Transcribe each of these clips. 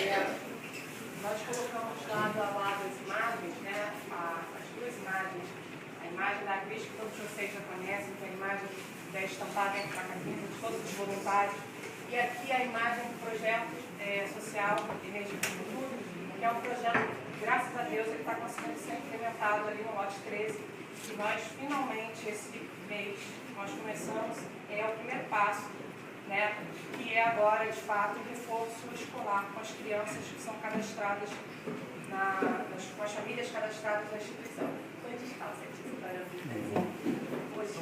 Nós colocamos lado a lado as imagens, né? As duas imagens. A imagem da Cristo, que todos vocês já conhecem, que é a imagem da estampada dentro da cabine de todos os voluntários. E aqui a imagem do projeto social Energia para o Futuro, que é um projeto, graças a Deus, ele está conseguindo ser implementado ali no lote 13. E nós, finalmente, esse mês, nós começamos, é o primeiro passo, né, que é agora, de fato, o reforço escolar com as crianças que são cadastradas, com as famílias cadastradas na instituição. Foi descalça aqui, para hoje.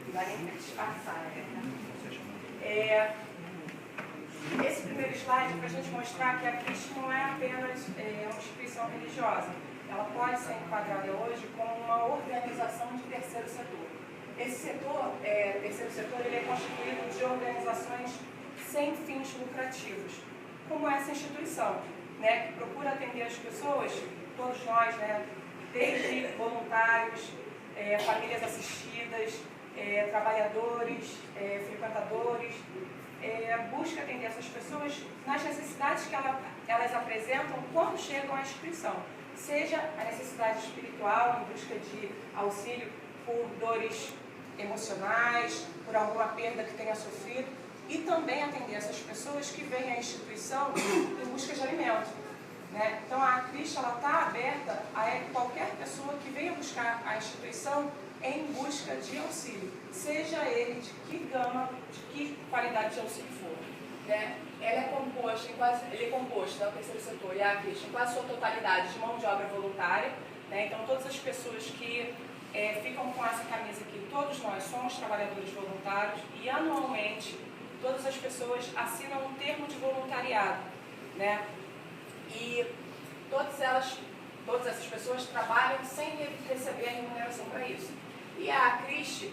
Não dá nem para disfarçar, Esse primeiro slide é para a gente mostrar que a Cristo não é apenas uma instituição religiosa. Ela pode ser enquadrada hoje como uma organização de terceiro setor. Esse setor, terceiro setor, ele é constituído de organizações sem fins lucrativos, como essa instituição, né, que procura atender as pessoas, todos nós, né, desde voluntários, famílias assistidas, trabalhadores, frequentadores, busca atender essas pessoas nas necessidades que elas apresentam quando chegam à instituição, seja a necessidade espiritual, em busca de auxílio por dores emocionais, por alguma perda que tenha sofrido, e também atender essas pessoas que vêm à instituição em busca de alimento, né? Então a Cristo está aberta a qualquer pessoa que venha buscar a instituição em busca de auxílio, seja ele de que gama, de que qualidade de auxílio for, né? Ele é composto da terceiro setor e a Cristo em quase sua totalidade de mão de obra voluntária, né? Então todas as pessoas que ficam com essa camisa aqui, todos nós somos trabalhadores voluntários e anualmente todas as pessoas assinam um termo de voluntariado, né? E todas essas pessoas trabalham sem receber a remuneração para isso. E a Cristo,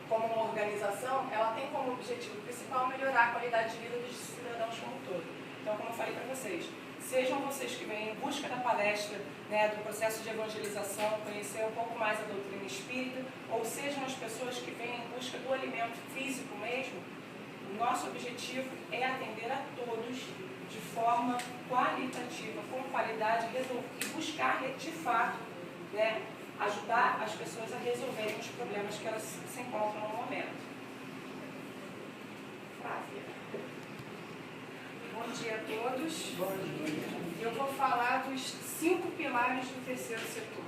como uma organização, ela tem como objetivo principal melhorar a qualidade de vida dos cidadãos como um todo. Então, como eu falei para vocês, sejam vocês que vêm em busca da palestra, né, do processo de evangelização, conhecer um pouco mais a doutrina espírita, ou sejam as pessoas que vêm em busca do alimento físico mesmo, o nosso objetivo é atender a todos de forma qualitativa, com qualidade, e buscar, de fato, né, ajudar as pessoas a resolverem os problemas que elas se encontram no momento. Flávia. Bom dia a todos. Bom dia. Eu vou falar dos 5 pilares do terceiro setor.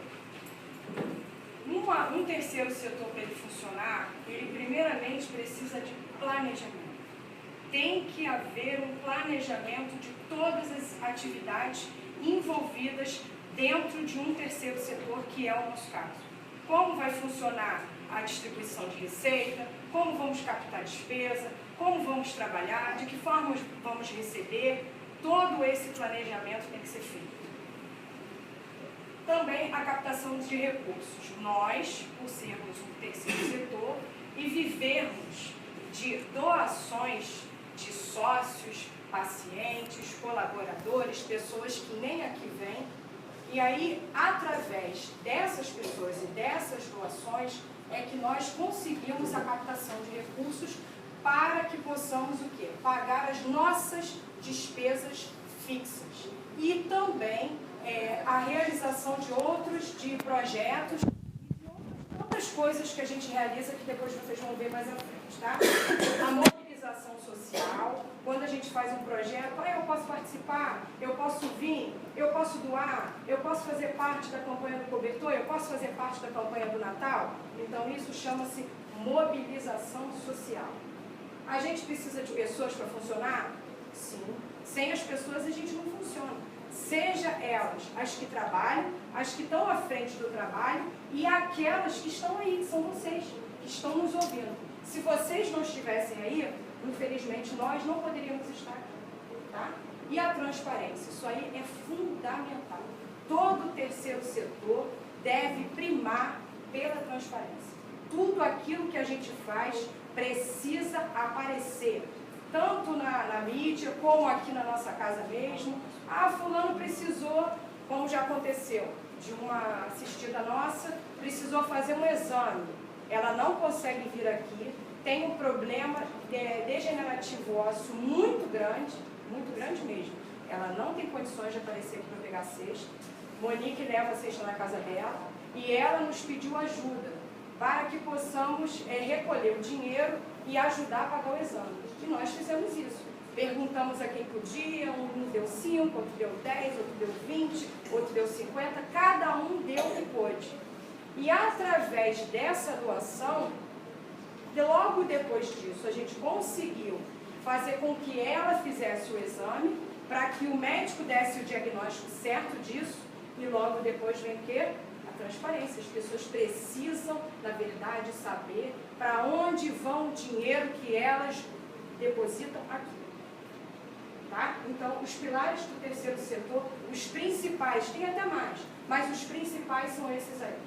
Um terceiro setor, para ele funcionar, ele primeiramente precisa de planejamento. Tem que haver um planejamento de todas as atividades envolvidas dentro de um terceiro setor, que é o nosso caso. Como vai funcionar a distribuição de receita, como vamos captar despesa, como vamos trabalhar, de que forma vamos receber, todo esse planejamento tem que ser feito. Também a captação de recursos. Nós, por sermos um terceiro setor e vivermos de doações de sócios, pacientes, colaboradores, pessoas que nem aqui vêm, e aí, através dessas pessoas e dessas doações, é que nós conseguimos a captação de recursos para que possamos o quê? Pagar as nossas despesas fixas. E também a realização de projetos e outras coisas que a gente realiza, que depois vocês vão ver mais à frente, tá? A mobilização social, quando a gente faz um projeto, eu posso participar, eu posso vir, eu posso doar, eu posso fazer parte da campanha do cobertor, eu posso fazer parte da campanha do Natal. Então isso chama-se mobilização social. A gente precisa de pessoas para funcionar? Sim. Sem as pessoas a gente não funciona. Seja elas as que trabalham, as que estão à frente do trabalho e aquelas que estão aí, que são vocês, que estão nos ouvindo. Se vocês não estivessem aí, infelizmente nós não poderíamos estar aqui, tá? E a transparência, isso aí é fundamental. Todo terceiro setor deve primar pela transparência. Tudo aquilo que a gente faz precisa aparecer, tanto na mídia, como aqui na nossa casa mesmo. Ah, fulano precisou, como já aconteceu, de uma assistida nossa, precisou fazer um exame. Ela não consegue vir aqui, tem um problema degenerativo ósseo muito grande mesmo. ela não tem condições de aparecer aqui para pegar a cesta. Monique leva a cesta na casa dela e ela nos pediu ajuda para que possamos recolher o dinheiro e ajudar a pagar o exame. E nós fizemos isso. Perguntamos a quem podia, um deu 5, outro deu 10, outro deu 20, outro deu 50, cada um deu o que pôde. E através dessa doação, logo depois disso, a gente conseguiu fazer com que ela fizesse o exame, para que o médico desse o diagnóstico certo disso, e logo depois vem o quê? A transparência. As pessoas precisam, na verdade, saber para onde vão o dinheiro que elas depositam aqui. Tá? Então, os pilares do terceiro setor, os principais, tem até mais, mas os principais são esses aí.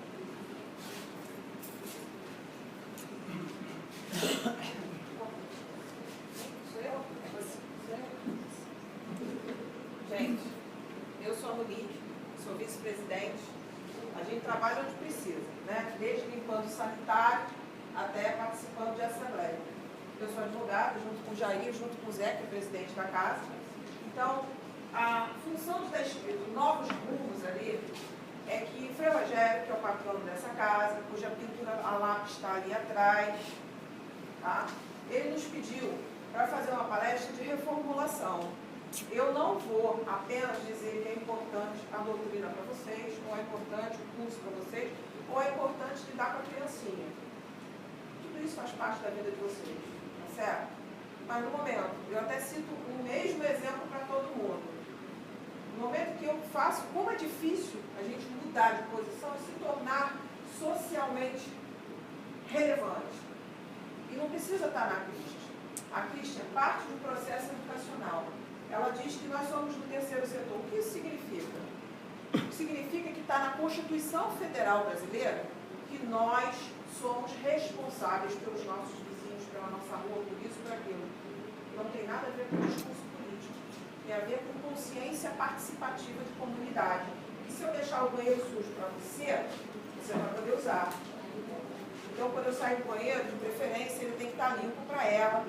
Gente, eu sou a Monique, sou vice-presidente. A gente trabalha onde precisa, né? Desde limpando o sanitário até participando de assembleia. Eu sou advogada, junto com o Jair, junto com o Zé, que é presidente da casa. Então, a função de estar escrito novos rumos ali é que Frei Rogério, que é o patrono dessa casa, cuja pintura a lápis está ali atrás, tá? Ele nos pediu para fazer uma palestra de reformulação. Eu não vou apenas dizer que é importante a doutrina para vocês, ou é importante o curso para vocês, ou é importante lidar com a criancinha. Tudo isso faz parte da vida de vocês, tá certo? Mas no momento, eu até cito o mesmo exemplo para todo mundo. No momento que eu faço, como é difícil a gente mudar de posição e se tornar socialmente relevante. E não precisa estar na CRIST. A CRIST é parte do processo educacional. Ela diz que nós somos do terceiro setor. O que isso significa? Significa que está na Constituição Federal Brasileira que nós somos responsáveis pelos nossos vizinhos, pela nossa rua, por isso, por aquilo. Não tem nada a ver com discurso político. Tem a ver com consciência participativa de comunidade. E se eu deixar o banheiro sujo para você, você vai poder usar. Então, quando eu saio do banheiro, de preferência, ele tem que estar limpo para ela,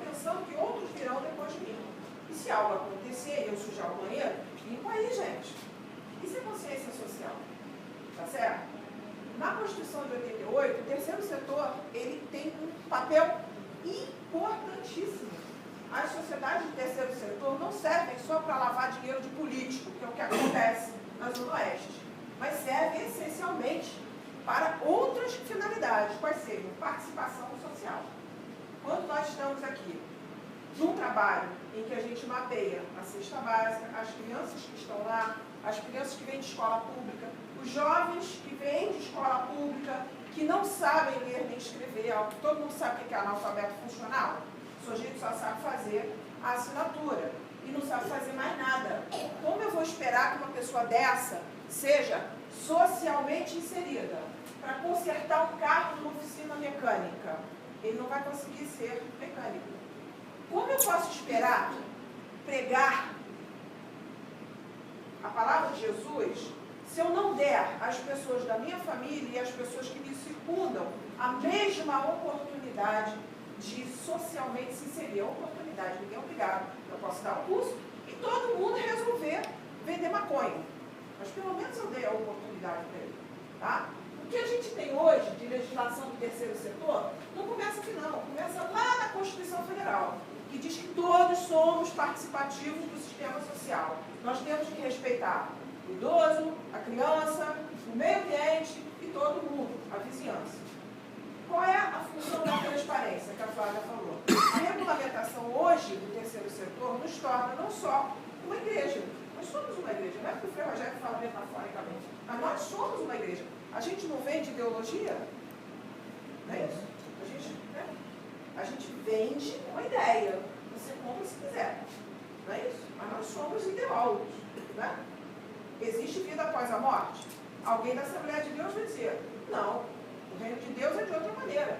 pensando que outros virão depois de mim. E se algo acontecer e eu sujar o banheiro, limpa aí, gente. Isso é consciência social. Tá certo? Na Constituição de 88, o terceiro setor, ele tem um papel importantíssimo. As sociedades do terceiro setor não servem só para lavar dinheiro de político, que é o que acontece na Zona Oeste, mas servem essencialmente para outras finalidades, quais sejam participação social. Quando nós estamos aqui num trabalho em que a gente mapeia a cesta básica, as crianças que estão lá, as crianças que vêm de escola pública, os jovens que vêm de escola pública, que não sabem ler nem escrever, todo mundo sabe o que é analfabeto funcional? O sujeito só sabe fazer a assinatura e não sabe fazer mais nada. Como eu vou esperar que uma pessoa dessa seja socialmente inserida para consertar um carro numa oficina mecânica? Ele não vai conseguir ser mecânico. Como eu posso esperar pregar a palavra de Jesus se eu não der às pessoas da minha família e às pessoas que me circundam a mesma oportunidade de socialmente se inserir? A oportunidade, ninguém é obrigado. Eu posso dar um curso e todo mundo resolver vender maconha. Mas pelo menos eu dei a oportunidade para ele. Tá? O que a gente tem hoje de legislação do terceiro setor não começa aqui não, começa lá na Constituição Federal, que diz que todos somos participativos do sistema social. Nós temos que respeitar o idoso, a criança, o meio ambiente e todo mundo, a vizinhança. Qual é a função da transparência que a Flávia falou? A regulamentação hoje do terceiro setor nos torna não só uma igreja. Nós somos uma igreja, não é porque o Frei Rogério fala metaforicamente, mas nós somos uma igreja. A gente não vende ideologia? Não é isso? A gente vende uma ideia. Você compra se quiser. Não é isso? Mas nós somos ideólogos. Né? Existe vida após a morte? Alguém da Assembleia de Deus vai dizer, não, o reino de Deus é de outra maneira.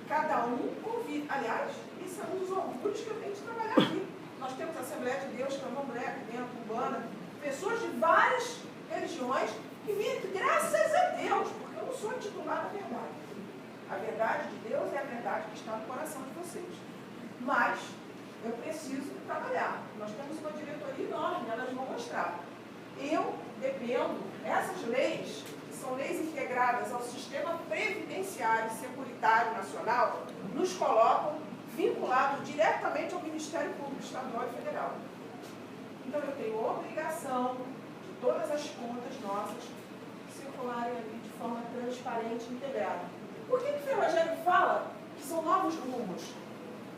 Cada um convive. Aliás, isso é um dos orgulhos que eu tenho de trabalhar aqui. Nós temos a Assembleia de Deus, Candomblé, aqui dentro, Umbanda, pessoas de várias religiões que vivem, graças a Deus, porque eu não sou titular da verdade. A verdade de Deus é a verdade que está no coração de vocês. Mas eu preciso trabalhar. Nós temos uma diretoria enorme, elas vão mostrar. Eu dependo, essas leis, que são leis integradas ao sistema previdenciário e securitário nacional, nos colocam vinculados diretamente ao Ministério Público Estadual e Federal. Então, eu tenho obrigação de todas as contas nossas circularem ali de forma transparente e integrada. Por que o Ferrogério fala que são novos rumos?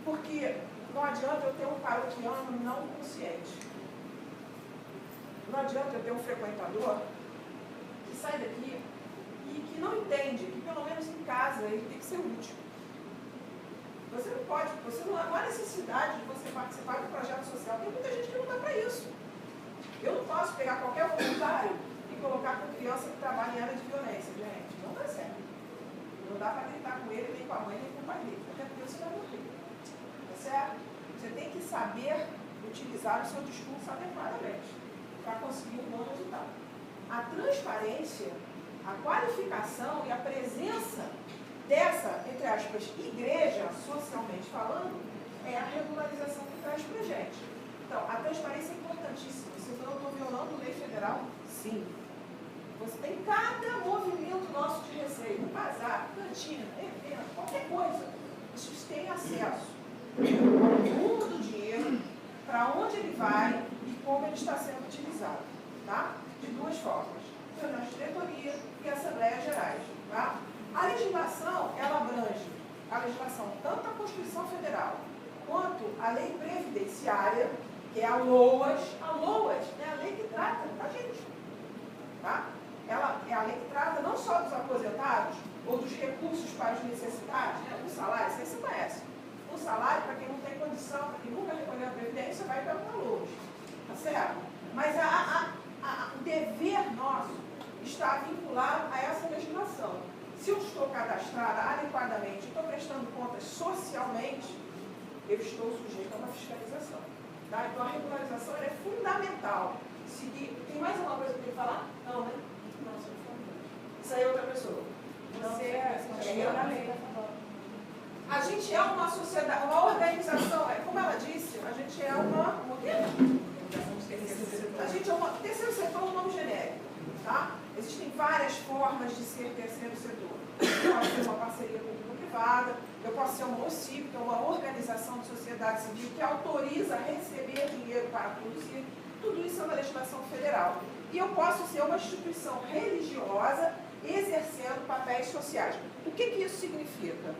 Porque não adianta eu ter um paroquiano não consciente. Não adianta eu ter um frequentador que sai daqui e que não entende que, pelo menos em casa, ele tem que ser útil. Você não pode, não há necessidade de você participar do projeto social. Tem muita gente que não dá para isso. Eu não posso pegar qualquer voluntário e colocar com criança que trabalha em área de violência, gente. Não dá certo. Não dá para gritar com ele, nem com a mãe, nem com o pai dele. Até porque você vai morrer. Tá certo? Você tem que saber utilizar o seu discurso adequadamente para conseguir um bom resultado. A transparência, a qualificação e a presença dessa, entre aspas, igreja, socialmente falando, é a regularização que traz para a gente. Então, a transparência é importantíssima. Se eu não estou violando lei federal, sim. Você tem cada movimento nosso de receita, bazar, cantina, evento, qualquer coisa. Vocês têm acesso ao rumo do dinheiro, para onde ele vai e como ele está sendo utilizado. Tá? De duas formas. Reuniões de diretoria e Assembleias Gerais. Tá? A legislação, ela abrange a legislação, tanto a Constituição Federal, quanto a Lei Previdenciária, que é a LOAS. A LOAS é a lei que trata da gente. Tá? Ela é a lei que trata não só dos aposentados, ou dos recursos para os necessitados, né? O salário, você conhece. O salário, para quem não tem condição, para quem nunca recolheu a Previdência, vai para a LOAS. Tá certo? Mas o dever nosso está vinculado a essa legislação. Se eu estou cadastrada adequadamente, estou prestando contas socialmente, eu estou sujeito a uma fiscalização. Tá? Então, a regularização é fundamental. Tem mais alguma coisa que eu tenho que falar? Não, né? Não, só isso aí é outra pessoa. Você é a lei. A gente é uma sociedade, uma organização, como ela disse, a gente é uma... A gente é uma... Terceiro setor é um nome genérico. Tá? Existem várias formas de ser terceiro setor. Eu posso ser uma parceria público-privada, eu posso ser uma OCIP, que é uma organização de sociedade civil que autoriza a receber dinheiro para produzir. Tudo isso é uma legislação federal. E eu posso ser uma instituição religiosa exercendo papéis sociais. O que isso significa?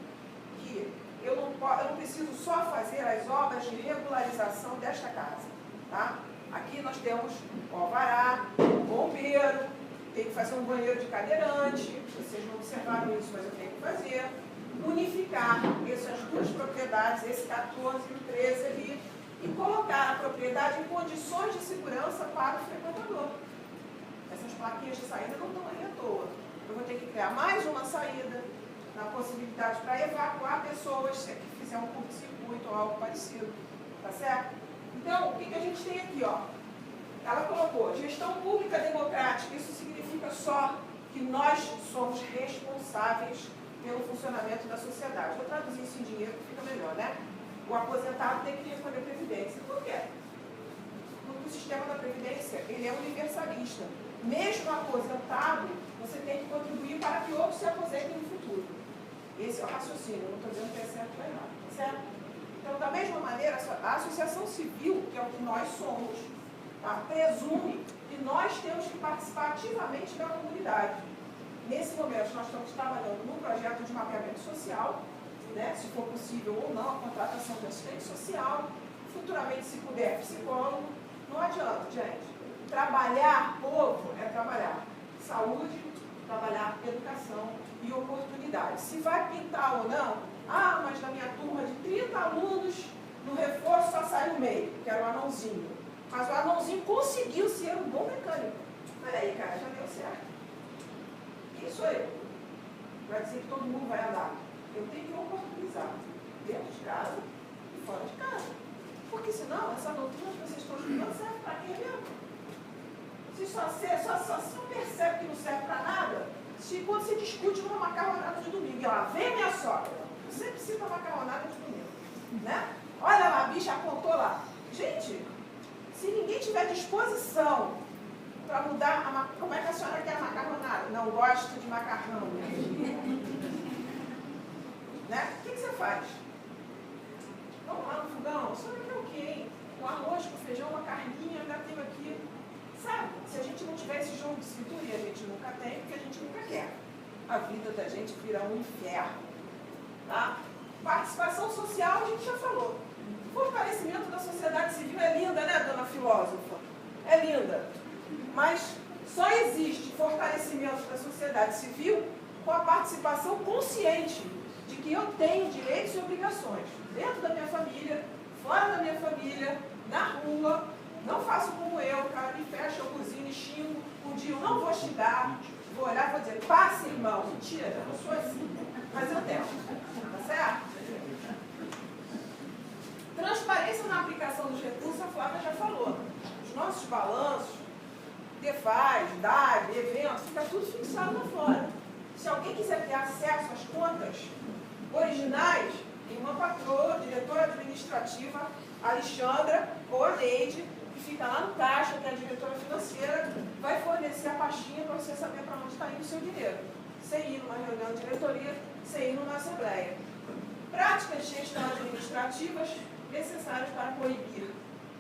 Que eu não preciso só fazer as obras de regularização desta casa. Tá? Aqui nós temos o alvará, o bombeiro, tem que fazer um banheiro de cadeirante, vocês não observaram isso, mas eu tenho que fazer. Unificar essas duas propriedades, esse 14 e o 13 ali, e colocar a propriedade em condições de segurança para o frequentador. Essas plaquinhas de saída não estão ali à toa. Eu vou ter que criar mais uma saída, na possibilidade para evacuar pessoas, se aqui fizer um curto-circuito ou algo parecido. Tá certo? Então, o que a gente tem aqui, ó? Ela colocou gestão pública democrática. Isso significa só que nós somos responsáveis pelo funcionamento da sociedade. Vou traduzir isso em dinheiro que fica melhor, né? O aposentado tem que responder Previdência. Por quê? Porque o sistema da Previdência, ele é universalista. Mesmo aposentado, você tem que contribuir para que outros se aposentem no futuro. Esse é o raciocínio. Eu não estou dizendo que é certo ou errado. Tá certo? Então, da mesma maneira, a associação civil, que é o que nós somos, tá, presume que nós temos que participar ativamente da comunidade. Nesse momento, nós estamos trabalhando num projeto de mapeamento social, né, se for possível ou não, a contratação de assistente social, futuramente, se puder, psicólogo. Não adianta, gente. Trabalhar povo é trabalhar saúde, trabalhar educação e oportunidade. Se vai pintar ou não, mas na minha turma de 30 alunos, no reforço só saiu meio, que era o anãozinho. Mas o anãozinho conseguiu ser um bom mecânico. Olha aí, cara, já deu certo. Quem sou eu? Vai dizer que todo mundo vai andar. Eu tenho que oportunizar, dentro de casa e fora de casa. Porque senão, essa doutrina que vocês estão estudando serve para quê mesmo? Você só percebe que não serve para nada quando se discute numa macarronada de domingo. E ela vem minha sogra. Você precisa de uma macarronada de domingo. Né? Olha lá, a bicha apontou lá. Gente, se ninguém tiver disposição para mudar, como é que a senhora quer a macarronada? Não gosto de macarrão, minha filha. Né? O que você faz? Vamos lá no fogão? A senhora quer o quê, hein? Um arroz com feijão, uma carninha, ainda tenho aqui. Sabe? Se a gente não tiver esse jogo de cintura, e a gente nunca tem, porque a gente nunca quer. A vida da gente vira um inferno. Tá? Participação social, a gente já falou. Fortalecimento da sociedade civil é linda, né, dona filósofa? É linda. Mas só existe fortalecimento da sociedade civil com a participação consciente de que eu tenho direitos e obrigações dentro da minha família, fora da minha família, na rua. Não faço como eu, cara, me fecha, eu cozinho e xingo. Um dia eu não vou xingar, vou olhar e vou dizer, passe, irmão. Mentira, eu não sou assim. Mas eu tento. Tá certo? Transparência na aplicação dos recursos, a Flávia já falou. Os nossos balanços, DEFAS, DAD, eventos, fica tudo fixado lá fora. Se alguém quiser ter acesso às contas originais, tem uma patroa, diretora administrativa, Alexandra ou a Neide, que fica lá no caixa, que é a diretora financeira, vai fornecer a pastinha para você saber para onde está indo o seu dinheiro. Sem ir numa reunião de diretoria, sem ir numa assembleia. Práticas de gestão administrativas necessárias para coibir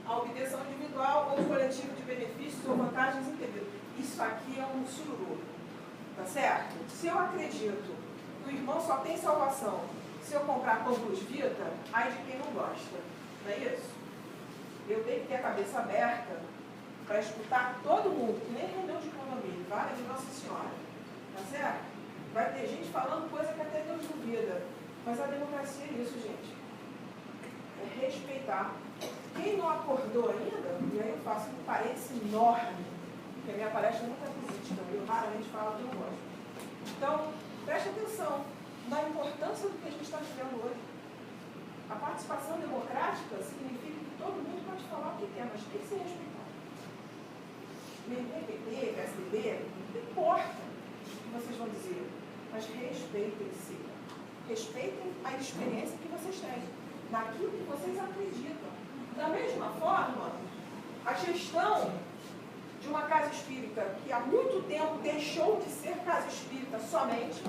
a obtenção individual ou coletiva de benefícios ou vantagens indevidas. Isso aqui é um sururu. Tá certo? Se eu acredito que o irmão só tem salvação se eu comprar pão Plus Vita, ai de quem não gosta. Não é isso? Eu tenho que ter a cabeça aberta para escutar todo mundo, que nem reunião de condomínio, vale de Nossa Senhora. Tá certo? Vai ter gente falando coisa que até Deus duvida. Mas a democracia é isso, gente. É respeitar. Quem não acordou ainda, e aí eu faço um parênteses enorme, porque a minha palestra é muito política, eu raramente falo que eu não gosto. Então, preste atenção na importância do que a gente está vivendo hoje. A participação democrática significa que todo mundo pode falar o que quer, mas tem que ser respeitado. PP, PSDB, não importa o que vocês vão dizer, mas respeitem-se. Respeitem a experiência que vocês têm, naquilo que vocês acreditam. Da mesma forma, a gestão de uma casa espírita que há muito tempo deixou de ser casa espírita somente,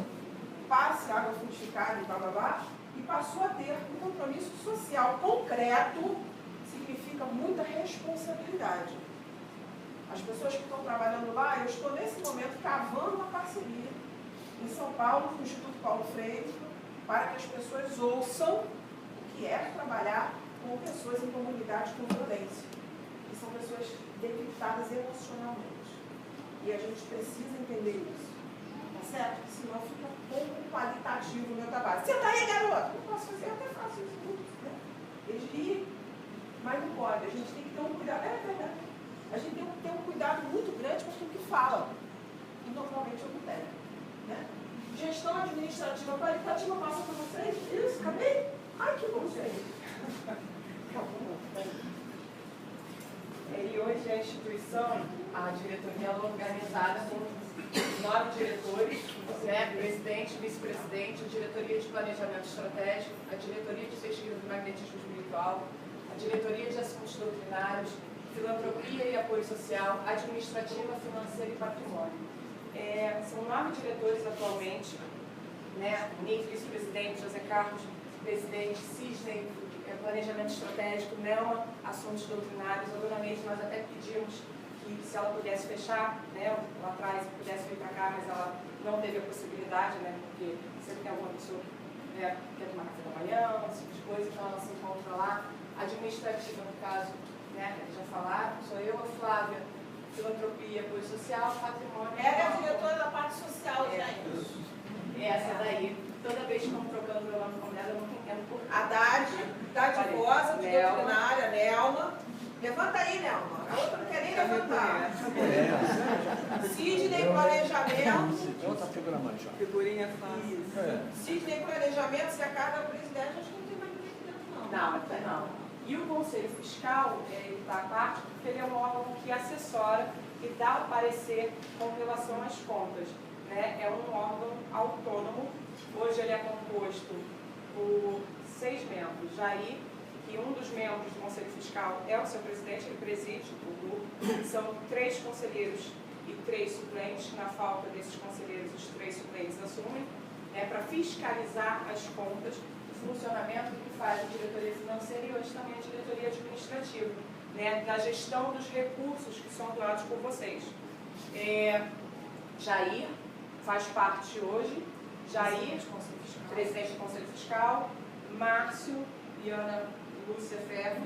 passe água frutificada e bababá, e passou a ter um compromisso social concreto, significa muita responsabilidade. As pessoas que estão trabalhando lá, eu estou nesse momento cavando uma parceria em São Paulo, com o Instituto Paulo Freire, para que as pessoas ouçam o que é trabalhar com pessoas em comunidades com violência, que são pessoas debilitadas emocionalmente. E a gente precisa entender isso, tá certo? Senão fica pouco qualitativo o meu trabalho. Senta aí, garoto! Não posso fazer, eu até faço isso tudo, né? Eles riem, mas não pode. A gente tem que ter um cuidado, é verdade. A gente tem que ter um cuidado muito grande com aquilo que fala. E normalmente eu não tenho, né? Gestão administrativa qualitativa, passa para vocês. Isso, acabei? Ai, que bom, gente. E hoje a instituição, a diretoria é organizada com 9 diretores, né, presidente, vice-presidente, a diretoria de planejamento estratégico, a diretoria de pesquisa do magnetismo espiritual, a diretoria de assuntos doutrinários, filantropia e apoio social, administrativa, financeira e patrimônio. São 9 diretores atualmente, né? Nick, vice-presidente, José Carlos, presidente, Cisney, planejamento estratégico, Nelma, assuntos doutrinários. A dona Neide, nós até pedimos que se ela pudesse fechar, né, lá atrás, pudesse vir para cá, mas ela não teve a possibilidade, né, porque sempre tem alguma pessoa que quer tomar café da manhã, esse tipo de coisa, então ela se encontra lá. Administrativa, no caso, né, eles já falaram, sou eu, a Flávia, filantropia, apoio social, patrimônio. Ela é a diretora da parte social, gente. Essa daí, toda vez que estão trocando meu nome com ela, eu não entendo por quê. A Dadivosa, de doutrinária, Nelma. Levanta aí, Nelma. A outra não quer nem levantar. Sidney, planejamento. Ela está programando já. Figurinha fácil. Sidney, planejamento, se a carga é presidente, acho que não tem mais ninguém aqui dentro, não. Não. E o Conselho Fiscal, ele está à parte porque ele é um órgão que assessora e dá parecer com relação às contas. Né? É um órgão autônomo. Hoje ele é composto por 6 membros. Jair, que que um dos membros do Conselho Fiscal é o seu presidente, ele preside o grupo. São 3 conselheiros e 3 suplentes. Na falta desses conselheiros, os 3 suplentes assumem, para fiscalizar as contas, o funcionamento que faz a diretoria financeira e hoje também a diretoria administrativa, da gestão dos recursos que são doados por vocês. Jair faz parte hoje, Jair, presidente do Conselho Fiscal, Márcio e Ana Lúcia Ferro,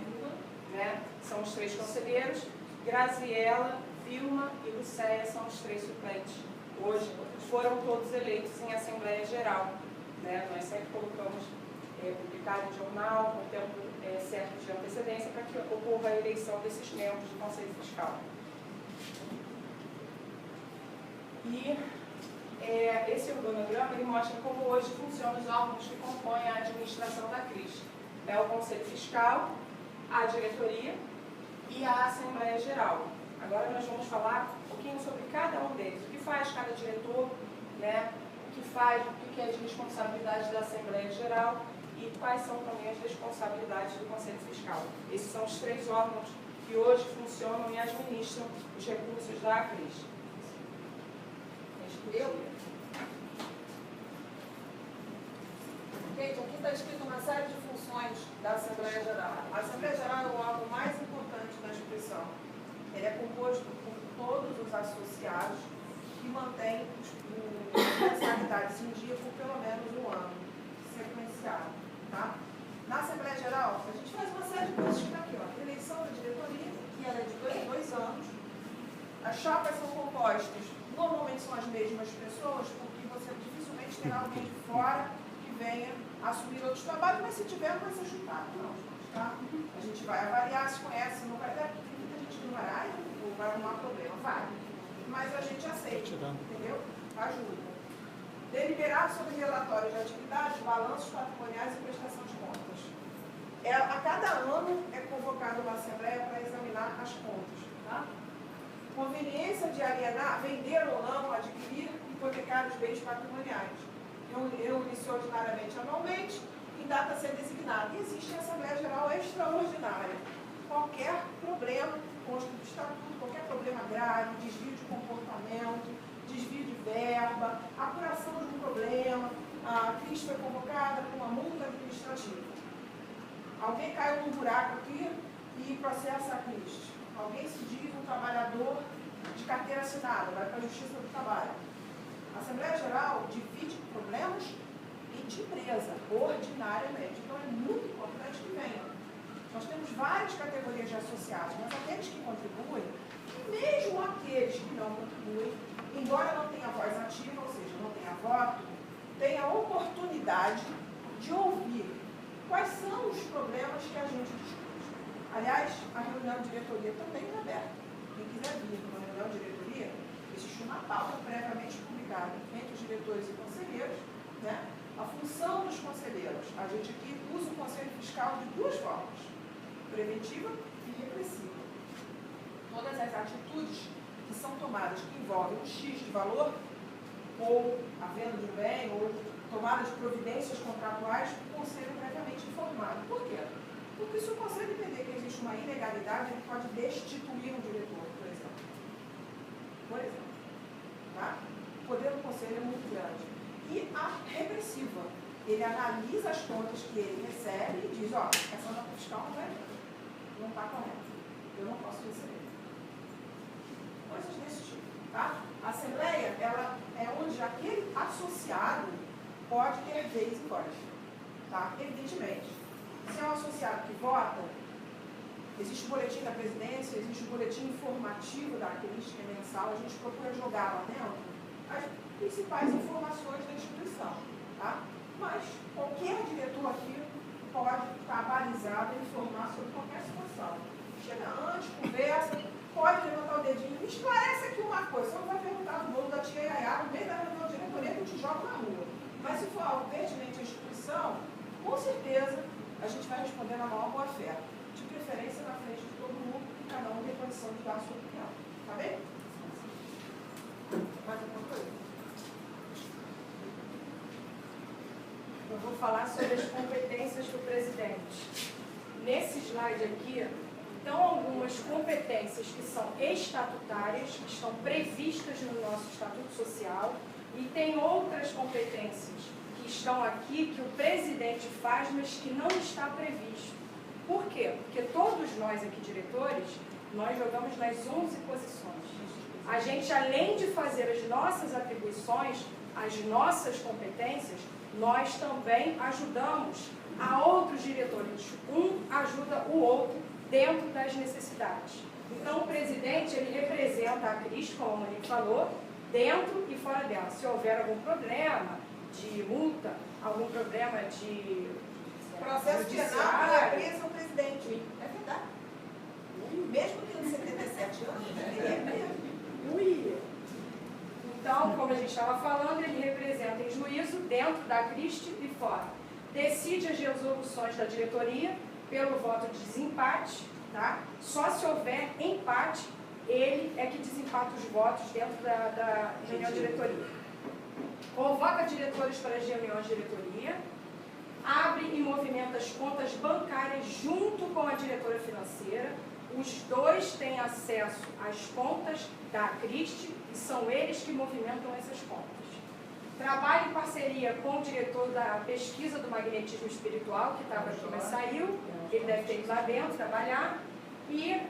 são os 3 conselheiros, Graziela, Vilma e Lucéia são os 3 suplentes. Hoje foram todos eleitos em Assembleia Geral. Nós sempre colocamos publicado em jornal, com tempo certo de antecedência, para que ocorra a eleição desses membros do Conselho Fiscal. E esse organograma ele mostra como hoje funcionam os órgãos que compõem a administração da CRIS. É o Conselho Fiscal, a diretoria e a Assembleia Geral. Agora nós vamos falar um pouquinho sobre cada um deles. O que faz cada diretor, o que é de responsabilidade da Assembleia Geral e quais são também as responsabilidades do Conselho Fiscal. Esses são os 3 órgãos que hoje funcionam e administram os recursos da CRIS. Kate, aqui está escrito uma série de funções da Assembleia Geral. A Assembleia Geral é o órgão mais importante da instituição. Ele é composto por todos os associados que mantêm as responsabilidades em dia por pelo menos um ano, sequenciado. Tá? Na Assembleia Geral, a gente faz uma série de coisas que está aqui. Eleição da diretoria, que ela é de 2 anos. As chapas são compostas, normalmente são as mesmas pessoas, porque você dificilmente terá alguém de fora que venha assumir outros trabalhos, mas se tiver, não vai ser chutado, não. Tá? A gente vai avaliar, se conhece, não vai dar, porque muita gente não vai, ou vai arrumar problema, vai. Mas a gente aceita, entendeu? Ajuda. Deliberar sobre relatórios de atividades, balanços patrimoniais e prestação de contas. A cada ano é convocada uma assembleia para examinar as contas. Tá? Conveniência de alienar, vender ou não, adquirir, hipotecar os bens patrimoniais. Reúne-se ordinariamente anualmente, em data a ser designada. E existe a Assembleia Geral Extraordinária. Qualquer problema, consta do Estatuto, qualquer problema grave, desvio de comportamento, desvio de verba, apuração de um problema, a CRIS foi convocada com uma multa administrativa. Alguém caiu num buraco aqui e processa a CRIS. Alguém se diz um trabalhador de carteira assinada, vai para a Justiça do Trabalho. A Assembleia Geral divide problemas de empresa, ordinariamente. Então é muito importante que venham. Nós temos várias categorias de associados, mas aqueles que contribuem, e mesmo aqueles que não contribuem, embora não tenha voz ativa, ou seja, não tenha voto, tenha a oportunidade de ouvir quais são os problemas que a gente discute. Aliás, a reunião de diretoria também é aberta. Quem quiser vir numa reunião de diretoria, existe uma pauta previamente publicada entre os diretores e conselheiros, a função dos conselheiros. A gente aqui usa o Conselho Fiscal de 2 formas, preventiva e repressiva. Todas as atitudes que são tomadas que envolvem um X de valor, ou a venda de um bem, ou tomada de providências contratuais, o Conselho é previamente informado. Por quê? Porque se o Conselho entender que existe uma ilegalidade, ele pode destituir um diretor, por exemplo. Tá? O poder do Conselho é muito grande. E a repressiva. Ele analisa as contas que ele recebe e diz, essa nota fiscal não está correta. Eu não posso receber. Coisas desse tipo. Tá? A Assembleia, ela é onde aquele associado pode ter vez e voz. Tá? Evidentemente. Se é um associado que vota, existe o boletim da presidência, existe o boletim informativo da CRIS, que é mensal, a gente procura jogar lá dentro as principais informações da instituição. Tá? Mas qualquer diretor aqui pode estar balizado em informar sobre qualquer situação. Chega antes, conversa, pode levantar o dedinho, me esclarece aqui uma coisa. Você não vai perguntar do bolo da tia Yaya no meio da reunião de diretoria que eu te jogo na rua. Mas se for algo pertinente à instituição, com certeza a gente vai responder na maior boa-fé. De preferência na frente de todo mundo, e cada um tem condição de dar a sua opinião. Tá bem? Mais alguma coisa? Eu vou falar sobre as competências do presidente. nesse slide aqui, estão algumas competências que são estatutárias, que estão previstas no nosso Estatuto Social, e tem outras competências que estão aqui, que o presidente faz, mas que não está previsto. Por quê? Porque todos nós aqui, diretores, nós jogamos nas 11 posições. A gente, além de fazer as nossas atribuições, as nossas competências, nós também ajudamos a outros diretores. Um ajuda o outro dentro das necessidades. Então, o presidente, ele representa a Cristo, como a Monique falou, dentro e fora dela. Se houver algum problema de multa, algum problema de processo penal, é preso o presidente. É verdade. Mesmo tendo 77 anos, ele é preso. Então, como a gente estava falando, ele representa em juízo dentro da Cristo e fora. Decide as resoluções da diretoria pelo voto de desempate, tá? Só se houver empate, ele é que desempata os votos dentro da reunião de diretoria. Convoca diretores para as reuniões de diretoria, abre e movimenta as contas bancárias junto com a diretora financeira. Os dois têm acesso às contas da Cristo e são eles que movimentam essas contas. Trabalha em parceria com o diretor da pesquisa do magnetismo espiritual, que estava aqui, mas saiu, ele deve ter ido lá dentro trabalhar, e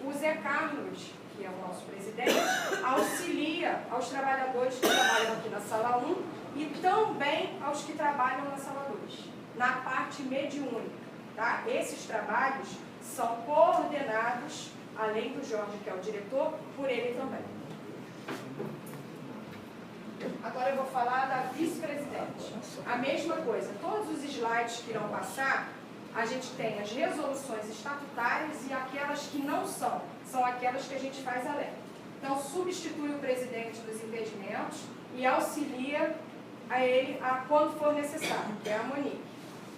o Zé Carlos, que é o nosso presidente, auxilia aos trabalhadores que trabalham aqui na sala 1 e também aos que trabalham na sala 2, na parte mediúnica. Tá? Esses trabalhos são coordenados, além do Jorge, que é o diretor, por ele também. Agora eu vou falar da vice-presidente. A mesma coisa, todos os slides que irão passar, a gente tem as resoluções estatutárias e aquelas que não são, são aquelas que a gente faz além. Então, substitui o presidente dos impedimentos e auxilia a ele quando for necessário, que é a Monique.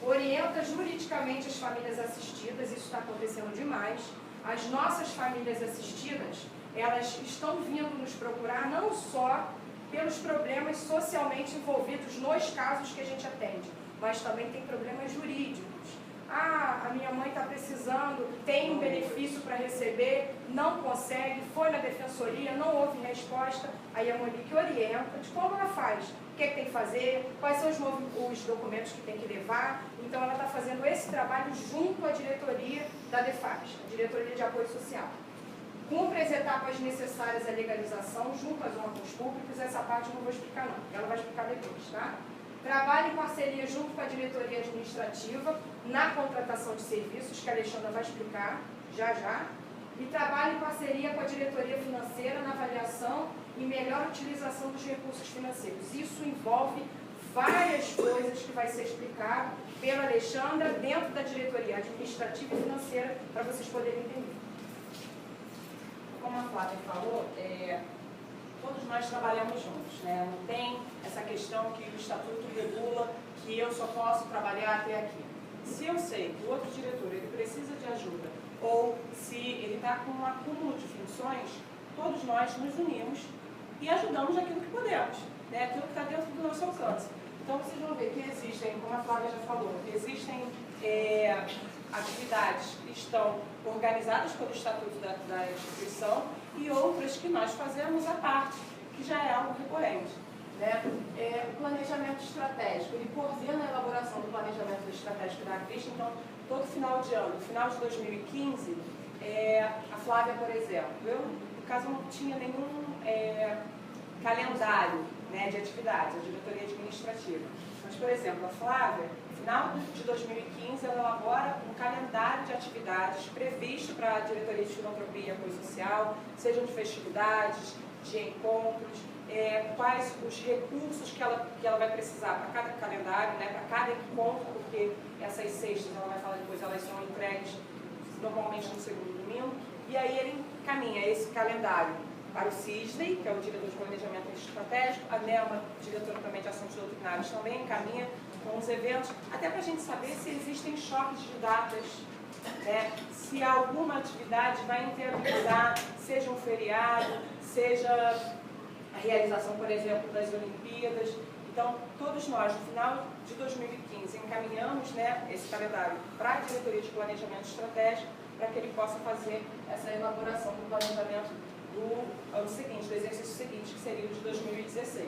Orienta juridicamente as famílias assistidas, isso está acontecendo demais. As nossas famílias assistidas, elas estão vindo nos procurar não só pelos problemas socialmente envolvidos nos casos que a gente atende, mas também tem problemas jurídicos. Ah, a minha mãe está precisando, tem um benefício para receber, não consegue, foi na defensoria, não houve resposta. Aí a Monique orienta de como ela faz, o que tem que fazer, quais são os documentos que tem que levar. Então ela está fazendo esse trabalho junto à diretoria da DEFAS, a Diretoria de Apoio Social. Cumpre as etapas necessárias à legalização junto aos órgãos públicos, essa parte eu não vou explicar não, ela vai explicar depois, tá? Trabalha em parceria junto com a diretoria administrativa na contratação de serviços, que a Alexandra vai explicar já já, e trabalha em parceria com a diretoria financeira na avaliação e melhor utilização dos recursos financeiros. Isso envolve várias coisas que vai ser explicado pela Alexandra dentro da diretoria administrativa e financeira, para vocês poderem entender. Como a Flávia falou, todos nós trabalhamos juntos, né? Não tem essa questão que o Estatuto regula que eu só posso trabalhar até aqui. Se eu sei que o outro diretor ele precisa de ajuda ou se ele está com um acúmulo de funções, todos nós nos unimos e ajudamos aquilo que podemos, né? Aquilo que está dentro do nosso alcance. Então vocês vão ver que existem, como a Flávia já falou, existem atividades que estão organizadas pelo Estatuto da instituição e outras que nós fazemos à parte, que já é algo recorrente. Né? O planejamento estratégico, ele coordena a elaboração do planejamento estratégico da Cristo. Então, todo final de ano, no final de 2015, a Flávia, por exemplo, eu, no caso, não tinha nenhum calendário, né, de atividades, a diretoria administrativa. Mas, por exemplo, a Flávia, no final de 2015, ela elabora um calendário de atividades previsto para a diretoria de filantropia e apoio social, sejam de festividades, de encontros, quais os recursos que ela vai precisar para cada calendário, né, para cada encontro, porque essas sextas, ela vai falar depois, elas são entregues normalmente no segundo domingo, e aí ele encaminha esse calendário para o Cisney, que é o diretor de planejamento estratégico, a Nelma, diretora também de assuntos doutrinários, também encaminha com os eventos, até para a gente saber se existem choques de datas, né? Se alguma atividade vai inviabilizar, seja um feriado, seja a realização, por exemplo, das Olimpíadas. Então, todos nós, no final de 2015, encaminhamos, né, esse calendário para a Diretoria de Planejamento Estratégico, para que ele possa fazer essa elaboração do planejamento do ano seguinte, do exercício seguinte, que seria o de 2016.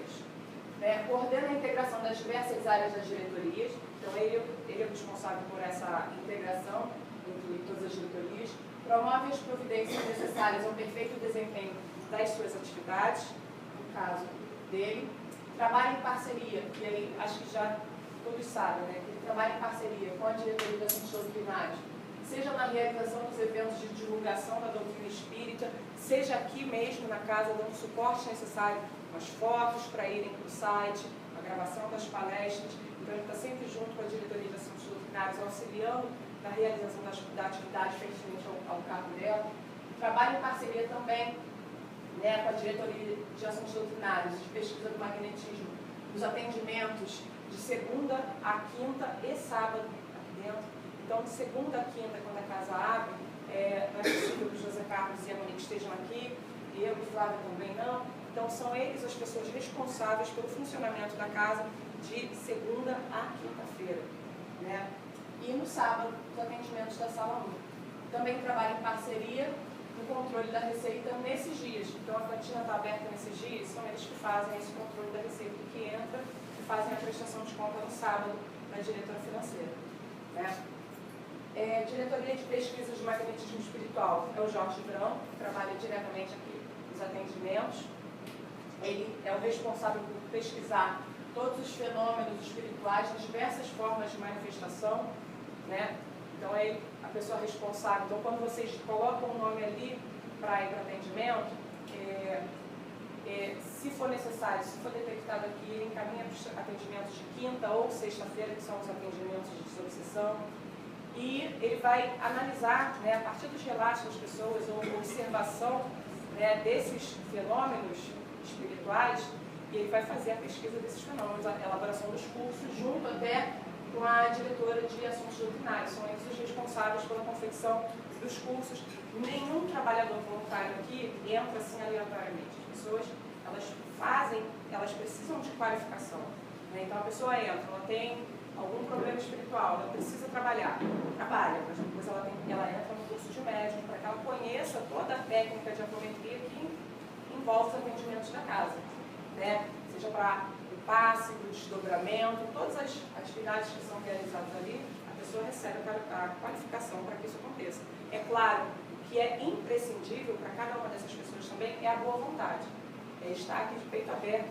Coordena a integração das diversas áreas das diretorias, então ele é responsável por essa integração entre todas as diretorias, promove as providências necessárias ao perfeito desempenho das suas atividades, no caso dele, trabalha em parceria, e aí acho que já todos sabem, né, que ele trabalha em parceria com a diretoria de assuntos doutrinários, seja na realização dos eventos de divulgação da doutrina espírita, seja aqui mesmo na casa, dando o suporte necessário com as fotos para irem para o site, a gravação das palestras. Então, ele está sempre junto com a diretoria de assuntos doutrinários, auxiliando na realização da atividade pertinente ao cargo dela. Trabalha em parceria também, né, com a diretoria de assuntos doutrinários, de pesquisa do magnetismo, os atendimentos de segunda a quinta e sábado aqui dentro. Então, de segunda a quinta, quando a casa abre, não é possível que o José Carlos e a Monique estejam aqui, e eu e o Flávio também não. Então, são eles as pessoas responsáveis pelo funcionamento da casa de segunda a quinta-feira, né? E no sábado, os atendimentos da sala 1. Também trabalha em parceria no controle da receita nesses dias. Então, a cantina está aberta nesses dias, são eles que fazem esse controle da receita que entra e fazem a prestação de conta no sábado na diretora financeira, né? Diretoria de Pesquisa de Magnetismo Espiritual é o Jorge Brão, que trabalha diretamente aqui nos atendimentos. Ele é o responsável por pesquisar todos os fenômenos espirituais, as diversas formas de manifestação, né? Então, é a pessoa responsável. Então, quando vocês colocam o nome ali para ir para atendimento, se for necessário, se for detectado aqui, ele encaminha para os atendimentos de quinta ou sexta-feira, que são os atendimentos de desobsessão. E ele vai analisar, né, a partir dos relatos das pessoas, ou observação, né, desses fenômenos espirituais, e ele vai fazer a pesquisa desses fenômenos, a elaboração dos cursos, junto até com a diretora de assuntos doutrinários. São eles os responsáveis pela confecção dos cursos. Nenhum trabalhador voluntário aqui entra assim aleatoriamente. As pessoas, elas precisam de qualificação, né? Então, a pessoa entra, ela tem algum problema espiritual, ela precisa trabalha, mas depois ela entra no curso de médium para que ela conheça toda a técnica de apometria que envolve os atendimentos da casa, né? Seja para o passe, o desdobramento, todas as atividades que são realizadas ali, a pessoa recebe a qualificação para que isso aconteça. É claro, o que é imprescindível para cada uma dessas pessoas também é a boa vontade. É estar aqui de peito aberto,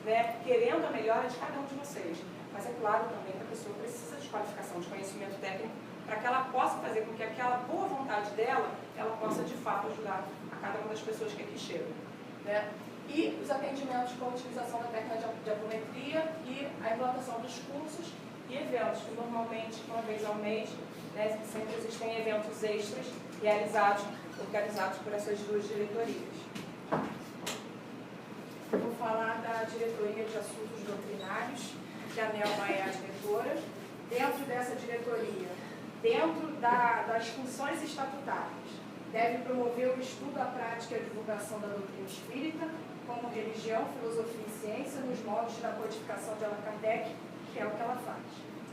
né, querendo a melhora de cada um de vocês. Mas é claro também que a pessoa precisa de qualificação, de conhecimento técnico, para que ela possa fazer com que aquela boa vontade dela, ela possa de fato ajudar a cada uma das pessoas que aqui chegam, né? E os atendimentos com a utilização da técnica de apometria e a implantação dos cursos e eventos, que normalmente, uma vez ao mês, né, sempre existem eventos extras organizados por essas duas diretorias. Eu vou falar da diretoria de assuntos doutrinários, que a Nelma é a diretora. Dentro dessa diretoria, dentro das funções estatutárias, deve promover o estudo, a prática e a divulgação da doutrina espírita, como religião, filosofia e ciência, nos moldes da codificação de Allan Kardec, que é o que ela faz.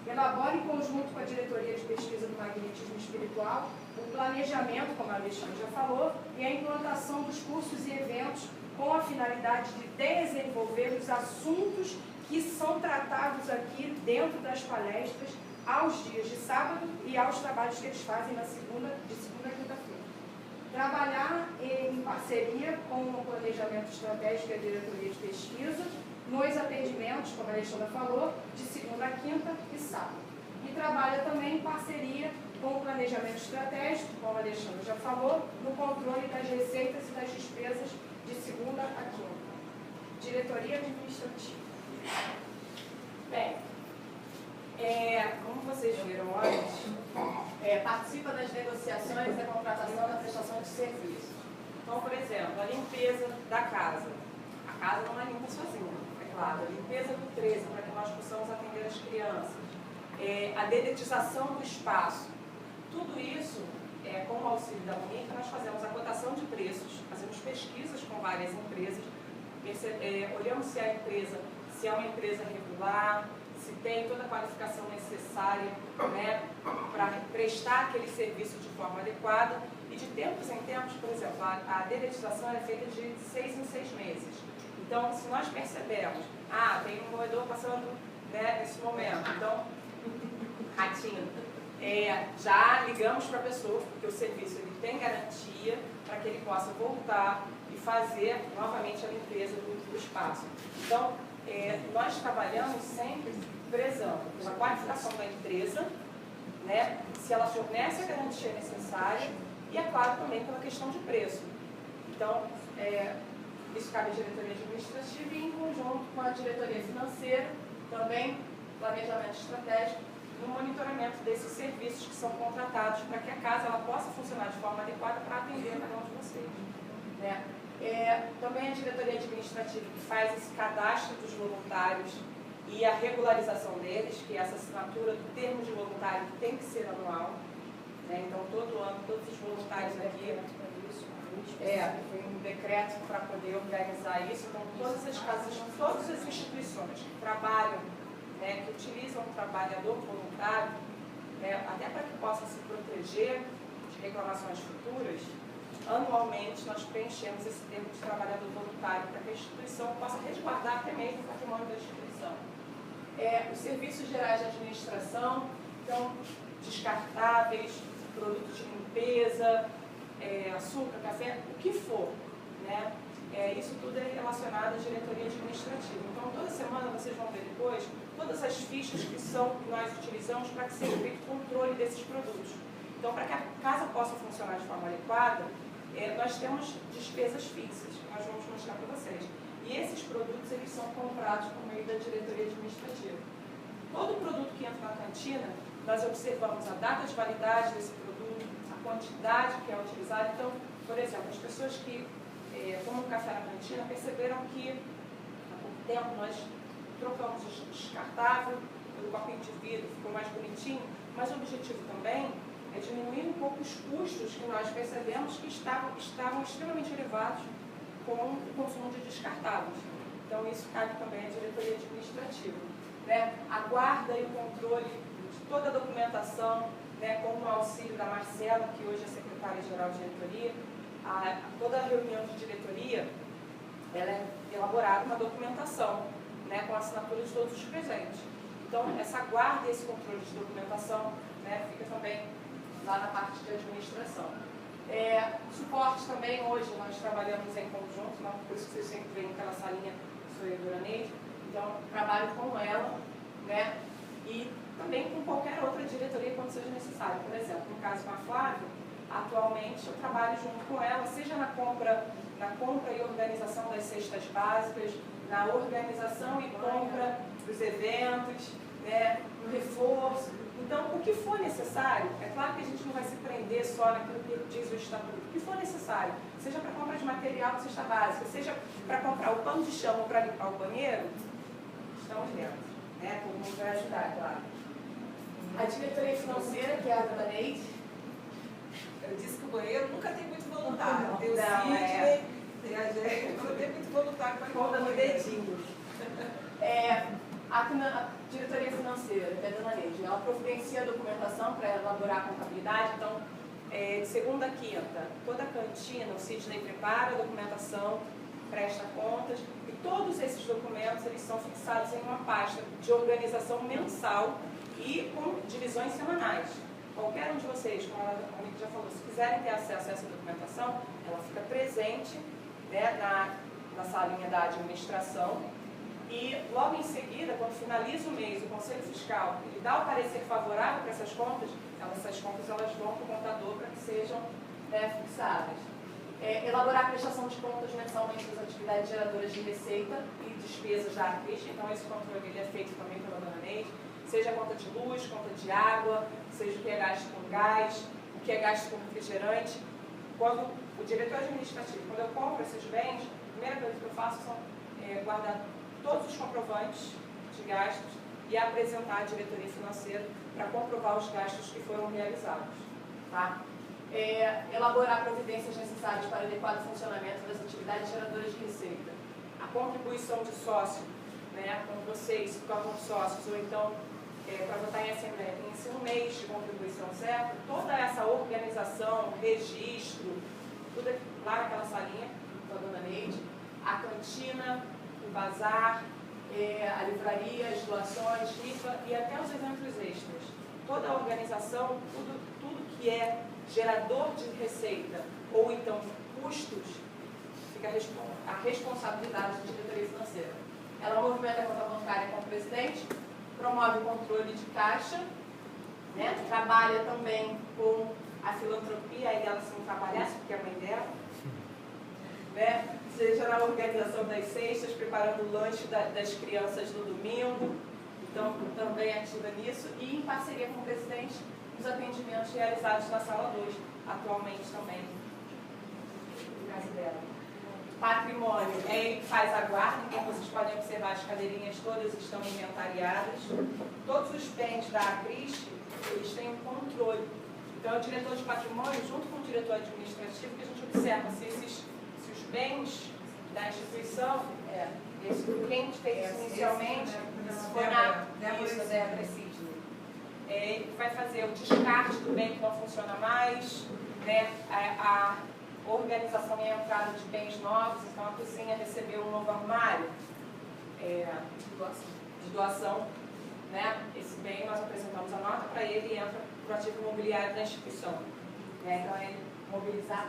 Elabora em conjunto com a diretoria de pesquisa do magnetismo espiritual o planejamento, como a Alexandre já falou, e a implantação dos cursos e eventos com a finalidade de desenvolver os assuntos que são tratados aqui dentro das palestras aos dias de sábado e aos trabalhos que eles fazem de segunda a quinta-feira. Trabalhar em parceria com o planejamento estratégico e a diretoria de pesquisa nos atendimentos, como a Alexandra falou, de segunda a quinta e sábado. E trabalha também em parceria com o planejamento estratégico, como a Alexandra já falou, no controle das receitas e das despesas de segunda a quinta. Diretoria administrativa. Bem, como vocês viram antes, participa das negociações da contratação da prestação de serviço. Então, por exemplo, a limpeza da casa. A casa não é limpa sozinha, é claro. A limpeza do 13, para que nós possamos atender as crianças. A dedetização do espaço. Tudo isso, com o auxílio da Monique, nós fazemos a cotação de preços, fazemos pesquisas com várias empresas, olhamos se a empresa se é uma empresa regular, se tem toda a qualificação necessária, né, para prestar aquele serviço de forma adequada. E de tempos em tempos, por exemplo, a dedetização é feita de 6 em 6 meses. Então, se nós percebemos, tem um roedor passando, né, nesse momento, então, ratinho, já ligamos para a pessoa, porque o serviço ele tem garantia para que ele possa voltar e fazer novamente a limpeza do espaço. Então, nós trabalhamos sempre prezando pela qualificação da empresa, né, se ela fornece a garantia necessária e, é claro, também pela questão de preço. Então, isso cabe à diretoria administrativa e, em conjunto com a diretoria financeira, também planejamento estratégico, no monitoramento desses serviços que são contratados para que a casa ela possa funcionar de forma adequada para atender cada um de vocês. Né? Também a diretoria administrativa que faz esse cadastro dos voluntários e a regularização deles, que é essa assinatura do termo de voluntário que tem que ser anual. Né? Então, todo ano, todos os voluntários aqui, foi um decreto para poder organizar isso. Então, todas as casas, todas as instituições que trabalham, né, que utilizam o trabalhador voluntário, né, até para que possa se proteger de reclamações futuras, anualmente nós preenchemos esse termo de trabalhador voluntário para que a instituição possa resguardar até mesmo o patrimônio da instituição. Os serviços gerais de administração, então, descartáveis, produtos de limpeza, açúcar, café, o que for, né? Isso tudo é relacionado à diretoria administrativa. Então, toda semana vocês vão ver depois todas as fichas que nós utilizamos para que seja feito o controle desses produtos. Então, para que a casa possa funcionar de forma adequada, nós temos despesas fixas, que nós vamos mostrar para vocês. E esses produtos, eles são comprados por meio da diretoria administrativa. Todo produto que entra na cantina, nós observamos a data de validade desse produto, a quantidade que é utilizada. Então, por exemplo, as pessoas que tomam café na cantina perceberam que, há pouco tempo, nós trocamos o descartável pelo copinho de vidro, ficou mais bonitinho, mas o objetivo também é diminuir um pouco os custos que nós percebemos que estavam extremamente elevados com o consumo de descartáveis. Então, isso cabe também à diretoria administrativa. Né? A guarda e o controle de toda a documentação, né, com o auxílio da Marcela, que hoje é secretária-geral de diretoria, toda a reunião de diretoria, ela é elaborada uma documentação, né, com a assinatura de todos os presentes. Então, essa guarda e esse controle de documentação, né, fica também lá na parte de administração. Suporte também, hoje nós trabalhamos em conjunto, né, por isso que vocês sempre veem aquela salinha, sou eu, Dona Neide, então trabalho com ela, né, e também com qualquer outra diretoria quando seja necessário. Por exemplo, no caso com a Flávia, atualmente eu trabalho junto com ela, seja na compra e organização das cestas básicas, na organização e compra dos eventos, né, no reforço. Então, o que for necessário, é claro que a gente não vai se prender só naquilo que diz o estatuto, o que for necessário, seja para compra de material de cesta básica, seja para comprar o pano de chão ou para limpar o banheiro, estamos dentro, né? Todo mundo vai ajudar, claro. A diretoria financeira, que é a Dona Neide. Eu disse que o banheiro nunca tem muito voluntário. Tem o Sidney, tem a gente, não tem muito voluntário para conta no dedinho. A diretoria financeira, que é a Dona Neide, ela providencia a documentação para elaborar a contabilidade. Então, de segunda a quinta, toda a cantina, o Sidney prepara a documentação, presta contas, e todos esses documentos eles são fixados em uma pasta de organização mensal e com divisões semanais. Qualquer um de vocês, como a Monique já falou, se quiserem ter acesso a essa documentação, ela fica presente, né, na salinha da administração. E logo em seguida, quando finaliza o mês, o Conselho Fiscal ele dá o parecer favorável para essas contas elas vão para o contador para que sejam, né, fixadas. Elaborar a prestação de contas mensalmente das atividades geradoras de receita e despesas da artista. Então, esse controle ele é feito também pela Dona Neide, seja a conta de luz, conta de água, seja o que é gasto com gás, o que é gasto com refrigerante. Quando o diretor administrativo, quando eu compro esses bens, a primeira coisa que eu faço são guardar todos os comprovantes de gastos e apresentar à diretoria financeira para comprovar os gastos que foram realizados. Tá? Elaborar providências necessárias para o adequado funcionamento das atividades geradoras de receita. A contribuição de sócio né, quando vocês se tornam sócios, ou então para votar em assembleia, tem um mês de contribuição, certo? Toda essa organização, registro, tudo lá naquela salinha com a dona Neide, a cantina, o bazar, a livraria, as doações, rifa e até os eventos extras. Toda a organização, tudo que é gerador de receita ou então custos, fica a responsabilidade da diretoria financeira. Ela movimenta a conta bancária com o presidente, promove o controle de caixa, né? Trabalha também com a filantropia, aí ela se não trabalhasse, porque é a mãe dela, né? Seja na organização das cestas, preparando o lanche das crianças no domingo, então também ativa nisso, e em parceria com o presidente, os atendimentos realizados na sala 2, atualmente também, no caso dela. Patrimônio, é ele que faz a guarda, então vocês podem observar as cadeirinhas todas estão inventariadas. Todos os bens da Acris, eles têm um controle. Então é o diretor de patrimônio, junto com o diretor administrativo, que a gente observa se os bens da instituição, quem fez isso inicialmente, foi a Débora Sidney. Ele vai fazer o descarte do bem que não funciona mais, né? A organização e a entrada de bens novos, então a cozinha recebeu um novo armário de doação, né? Esse bem nós apresentamos a nota para ele e entra para o ativo imobiliário da instituição. Né? Então é mobilizar.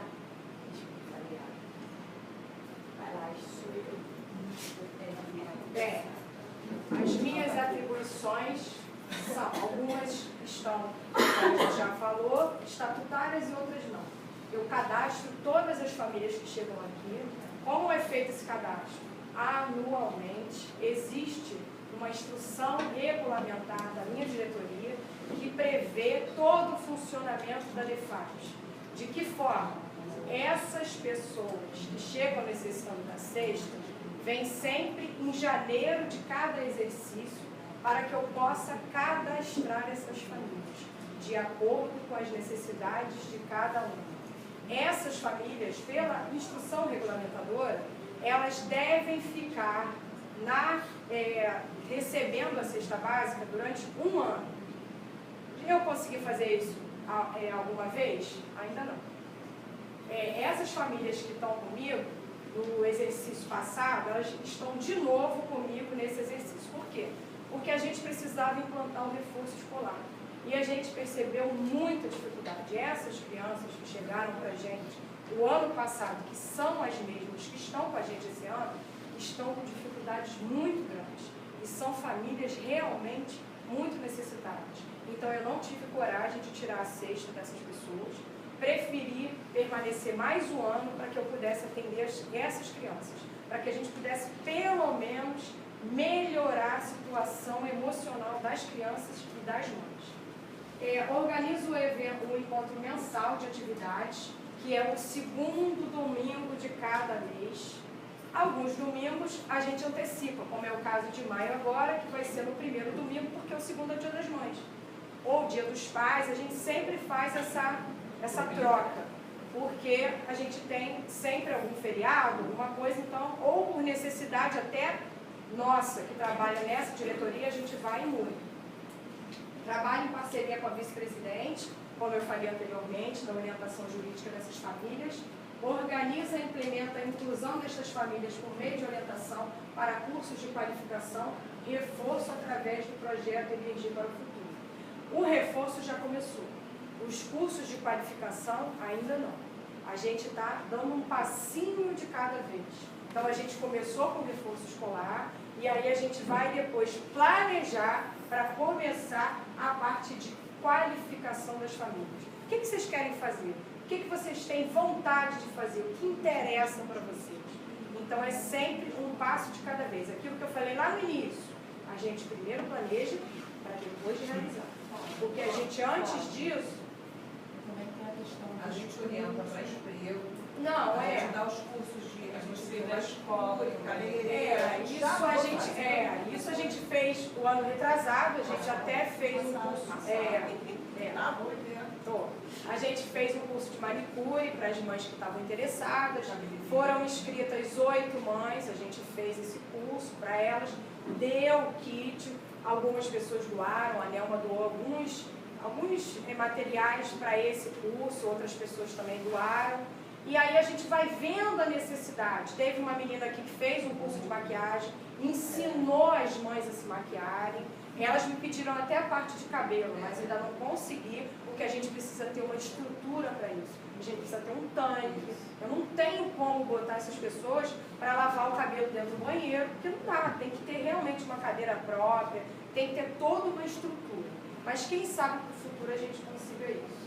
Vai lá, Bem, as minhas atribuições são, algumas estão, como a gente já falou, estatutárias e outras não. Eu cadastro todas as famílias que chegam aqui. Como é feito esse cadastro? Anualmente existe uma instrução regulamentar da minha diretoria que prevê todo o funcionamento da DEFAT. De que forma? Essas pessoas que chegam necessitando da cesta vêm sempre em janeiro de cada exercício para que eu possa cadastrar essas famílias, de acordo com as necessidades de cada uma. Essas famílias, pela instrução regulamentadora, elas devem ficar recebendo a cesta básica durante um ano. Eu consegui fazer isso alguma vez? Ainda não. Essas famílias que estão comigo, no exercício passado, elas estão de novo comigo nesse exercício. Por quê? Porque a gente precisava implantar um reforço escolar. E a gente percebeu muita dificuldade. Essas crianças que chegaram para a gente o ano passado, que são as mesmas que estão com a gente esse ano, estão com dificuldades muito grandes. E são famílias realmente muito necessitadas. Então eu não tive coragem de tirar a cesta dessas pessoas. Preferi permanecer mais um ano para que eu pudesse atender essas crianças. Para que a gente pudesse, pelo menos, melhorar a situação emocional das crianças e das mães. Organizo o encontro mensal de atividades, que é o segundo domingo de cada mês. Alguns domingos a gente antecipa, como é o caso de maio agora, que vai ser no primeiro domingo, porque o segundo é o Dia das Mães. Ou Dia dos Pais, a gente sempre faz essa troca, porque a gente tem sempre algum feriado, alguma coisa, então, ou por necessidade até nossa, que trabalha nessa diretoria, a gente vai e muda. Trabalho em parceria com a vice-presidente, como eu falei anteriormente, na orientação jurídica dessas famílias. Organiza e implementa a inclusão destas famílias por meio de orientação para cursos de qualificação, reforço através do projeto Energia para o Futuro. O reforço já começou. Os cursos de qualificação ainda não. A gente está dando um passinho de cada vez. Então a gente começou com o reforço escolar e aí a gente vai depois planejar para começar a parte de qualificação das famílias. O que vocês querem fazer? O que vocês têm vontade de fazer? O que interessa para vocês? Então é sempre um passo de cada vez. Aquilo que eu falei lá no início, a gente primeiro planeja para depois realizar. Porque a gente antes disso... Como é que é a questão? A gente orienta para emprego. Não, a gente dá os cursos de... A gente fez na escola, isso a gente fez o ano retrasado, a gente até fez um curso... A gente fez um curso de manicure para as mães que estavam interessadas. Foram inscritas 8 mães, a gente fez esse curso para elas. Deu o kit, algumas pessoas doaram, a Nelma doou alguns materiais para esse curso, outras pessoas também doaram. E aí a gente vai vendo a necessidade. Teve uma menina aqui que fez um curso de maquiagem, ensinou as mães a se maquiarem. Elas me pediram até a parte de cabelo, mas ainda não consegui, porque a gente precisa ter uma estrutura para isso. A gente precisa ter um tanque. Eu não tenho como botar essas pessoas para lavar o cabelo dentro do banheiro, porque não dá. Tem que ter realmente uma cadeira própria, tem que ter toda uma estrutura. Mas quem sabe que no futuro a gente consiga isso.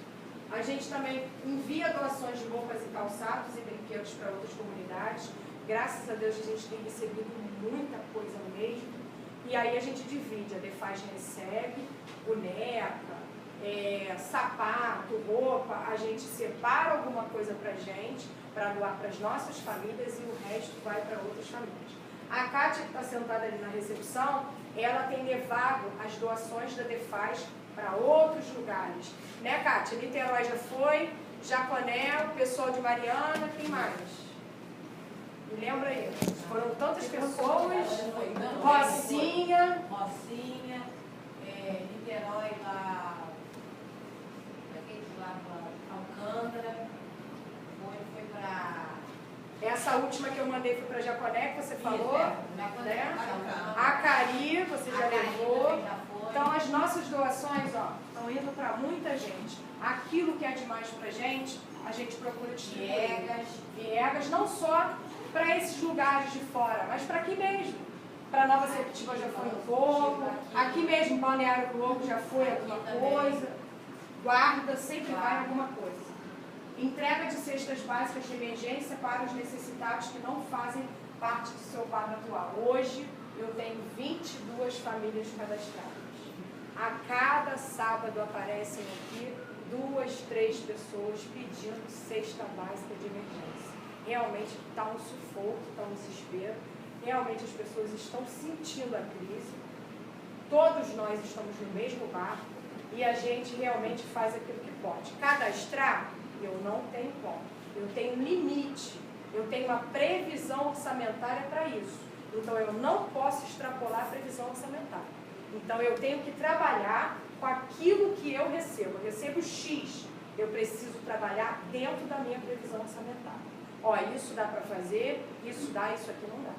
A gente também envia doações de roupas e calçados e brinquedos para outras comunidades. Graças a Deus a gente tem recebido muita coisa mesmo. E aí a gente divide, a Defaz recebe, boneca, sapato, roupa, a gente separa alguma coisa para a gente, para doar para as nossas famílias e o resto vai para outras famílias. A Kátia, que está sentada ali na recepção, ela tem levado as doações da Defaz para outros lugares. Né, Kátia? Niterói já foi, Jaconé, o pessoal de Mariana, quem mais? Me lembra aí, foram tantas pessoas, Rocinha, Niterói, lá para Alcântara, foi para... Essa última que eu mandei foi para Jaconé, que você falou, né? A Cari, você já levou. Então as nossas doações, ó, estão indo para muita gente. Aquilo que é demais para a gente procura distribuir. Viegas, não só para esses lugares de fora, mas para aqui mesmo. Para Nova Septíba já foi um pouco, aqui mesmo Balneário Globo já foi alguma coisa, Guarda sempre vai alguma coisa. Entrega de cestas básicas de emergência para os necessitados que não fazem parte do seu quadro atual. Hoje eu tenho 22 famílias cadastradas. A cada sábado aparecem aqui 2, 3 pessoas pedindo cesta básica de emergência. Realmente está um sufoco, está um desespero. Realmente as pessoas estão sentindo a crise. Todos nós estamos no mesmo barco e a gente realmente faz aquilo que pode. Cadastrar, eu não tenho como. Eu tenho limite. Eu tenho uma previsão orçamentária para isso. Então eu não posso extrapolar a previsão orçamentária. Então eu tenho que trabalhar com aquilo que eu recebo. Eu recebo X. Eu preciso trabalhar dentro da minha previsão orçamentária. Ó, isso dá para fazer, isso dá, isso aqui não dá.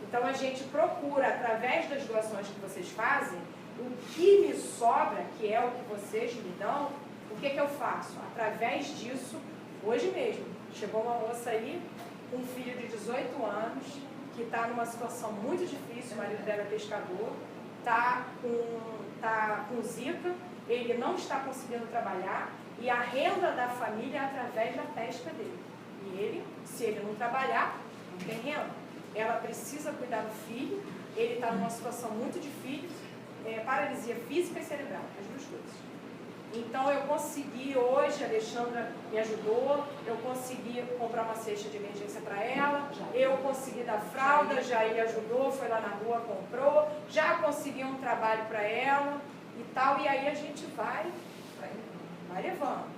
Então a gente procura, através das doações que vocês fazem, o que me sobra, que é o que vocês me dão, o que eu faço? Através disso, hoje mesmo, chegou uma moça aí, com um filho de 18 anos, que está numa situação muito difícil, o marido dela é pescador, está com zika, ele não está conseguindo trabalhar, e a renda da família é através da pesca dele. E ele, se ele não trabalhar, não tem renda. Ela precisa cuidar do filho, ele está numa situação muito difícil, paralisia física e cerebral, as duas coisas. Então eu consegui hoje, a Alexandra me ajudou, eu consegui comprar uma cesta de emergência para ela, eu consegui dar fralda, Jair ajudou, foi lá na rua, comprou, já consegui um trabalho para ela e tal, e aí a gente vai levando.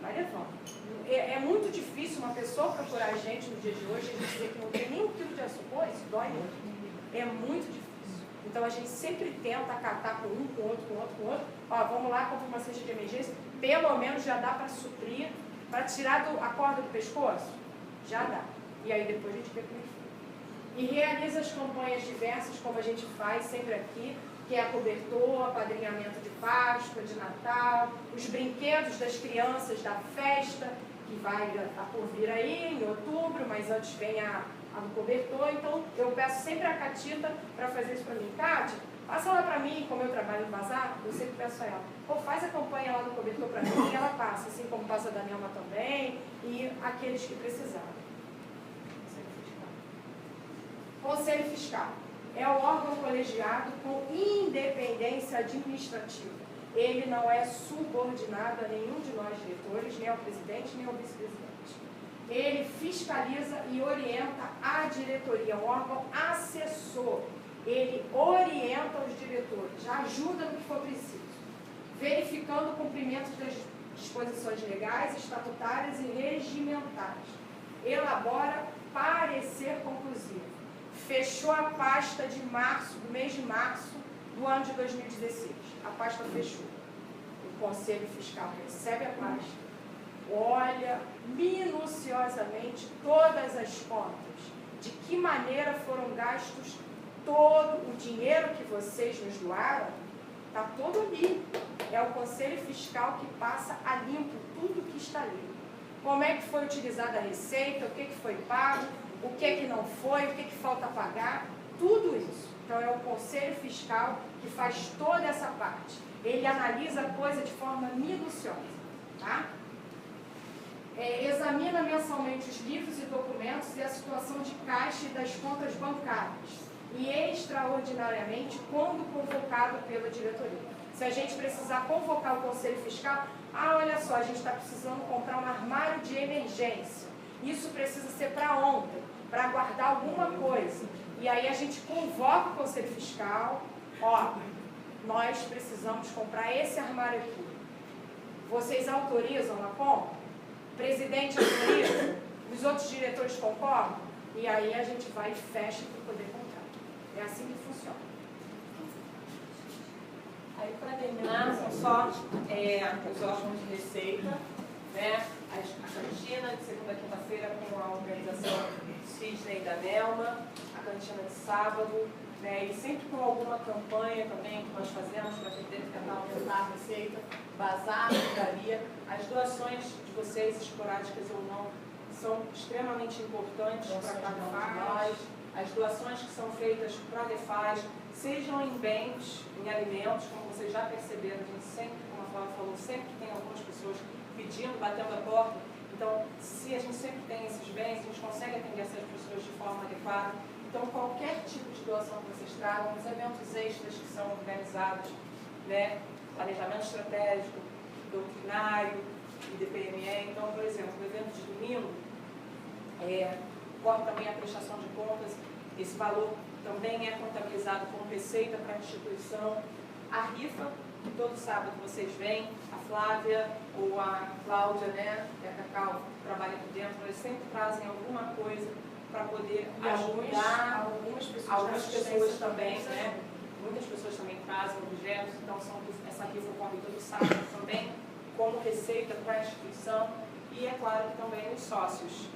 É muito difícil uma pessoa procurar a gente no dia de hoje e dizer que não tem nem um quilo de açúcar, isso dói muito. É muito difícil. Então a gente sempre tenta acatar com um, com outro. Ó, vamos lá, compra uma cesta de emergência, pelo menos já dá para suprir, para tirar a corda do pescoço? Já dá. E aí depois a gente vê como é. E realiza as campanhas diversas, como a gente faz sempre aqui, que é a cobertor, apadrinhamento de Páscoa, de Natal, os brinquedos das crianças da festa, que vai por vir aí em outubro, mas antes vem a do cobertor. Então eu peço sempre a Catita para fazer isso para mim. Cátia, passa lá para mim, como eu trabalho no bazar, eu sempre peço a ela, pô, faz a campanha lá do cobertor para mim, e ela passa, assim como passa a Daniela também, e aqueles que precisaram. Conselho Fiscal é o órgão colegiado com independência administrativa. Ele não é subordinado a nenhum de nós diretores, nem ao presidente, nem ao vice-presidente. Ele fiscaliza e orienta a diretoria, é um órgão assessor. Ele orienta os diretores, ajuda no que for preciso, verificando o cumprimento disposições legais, estatutárias e regimentais. Elabora parecer conclusivo. Fechou a pasta de março, do mês de março do ano de 2016. A pasta fechou. O Conselho Fiscal recebe a pasta, olha minuciosamente todas as contas, de que maneira foram gastos todo o dinheiro que vocês nos doaram, está todo ali. É o Conselho Fiscal que passa a limpo tudo que está ali. Como é que foi utilizada a receita, o que foi pago, o que não foi, o que falta pagar, tudo isso. Então é o Conselho Fiscal que faz toda essa parte. Ele analisa a coisa de forma minuciosa, tá? Examina mensalmente os livros e documentos e a situação de caixa e das contas bancárias. E extraordinariamente, quando convocado pela diretoria. Se a gente precisar convocar o Conselho Fiscal, olha só, a gente está precisando comprar um armário de emergência. Isso precisa ser para ontem, para guardar alguma coisa. E aí a gente convoca o Conselho Fiscal, nós precisamos comprar esse armário aqui. Vocês autorizam a compra? O presidente autoriza? Os outros diretores concordam? E aí a gente vai e fecha para poder comprar. É assim que funciona. Aí, para terminar, são só os órgãos de receita, né? A cantina de segunda a quinta-feira com a organização Sidney e da Nelma, a cantina de sábado, né? E sempre com alguma campanha também que nós fazemos para tentar aumentar a receita, bazar, livraria. As doações de vocês, esporádicas ou não, são extremamente importantes para cada um de nós. As doações que são feitas para a Defaz, sejam em bens, em alimentos, como vocês já perceberam, a gente sempre, como a Flávia falou, sempre que tem algumas pessoas pedindo, batendo a porta. Então, se a gente sempre tem esses bens, a gente consegue atender essas pessoas de forma adequada. Então, qualquer tipo de doação que vocês tragam, os eventos extras que são organizados, né? Planejamento estratégico, doutrinário, IDPME. Então, por exemplo, no evento de domingo, ocorre também a prestação de contas. Esse valor também é contabilizado como receita para a instituição. A rifa, que todo sábado vocês vêm, a Flávia ou a Cláudia, né, que é a Cacau, que trabalha aqui dentro, eles sempre trazem alguma coisa para poder ajudar algumas pessoas também, né? Muitas pessoas também trazem objetos, então essa rifa ocorre todo sábado também, como receita para a instituição. E é claro que também os sócios,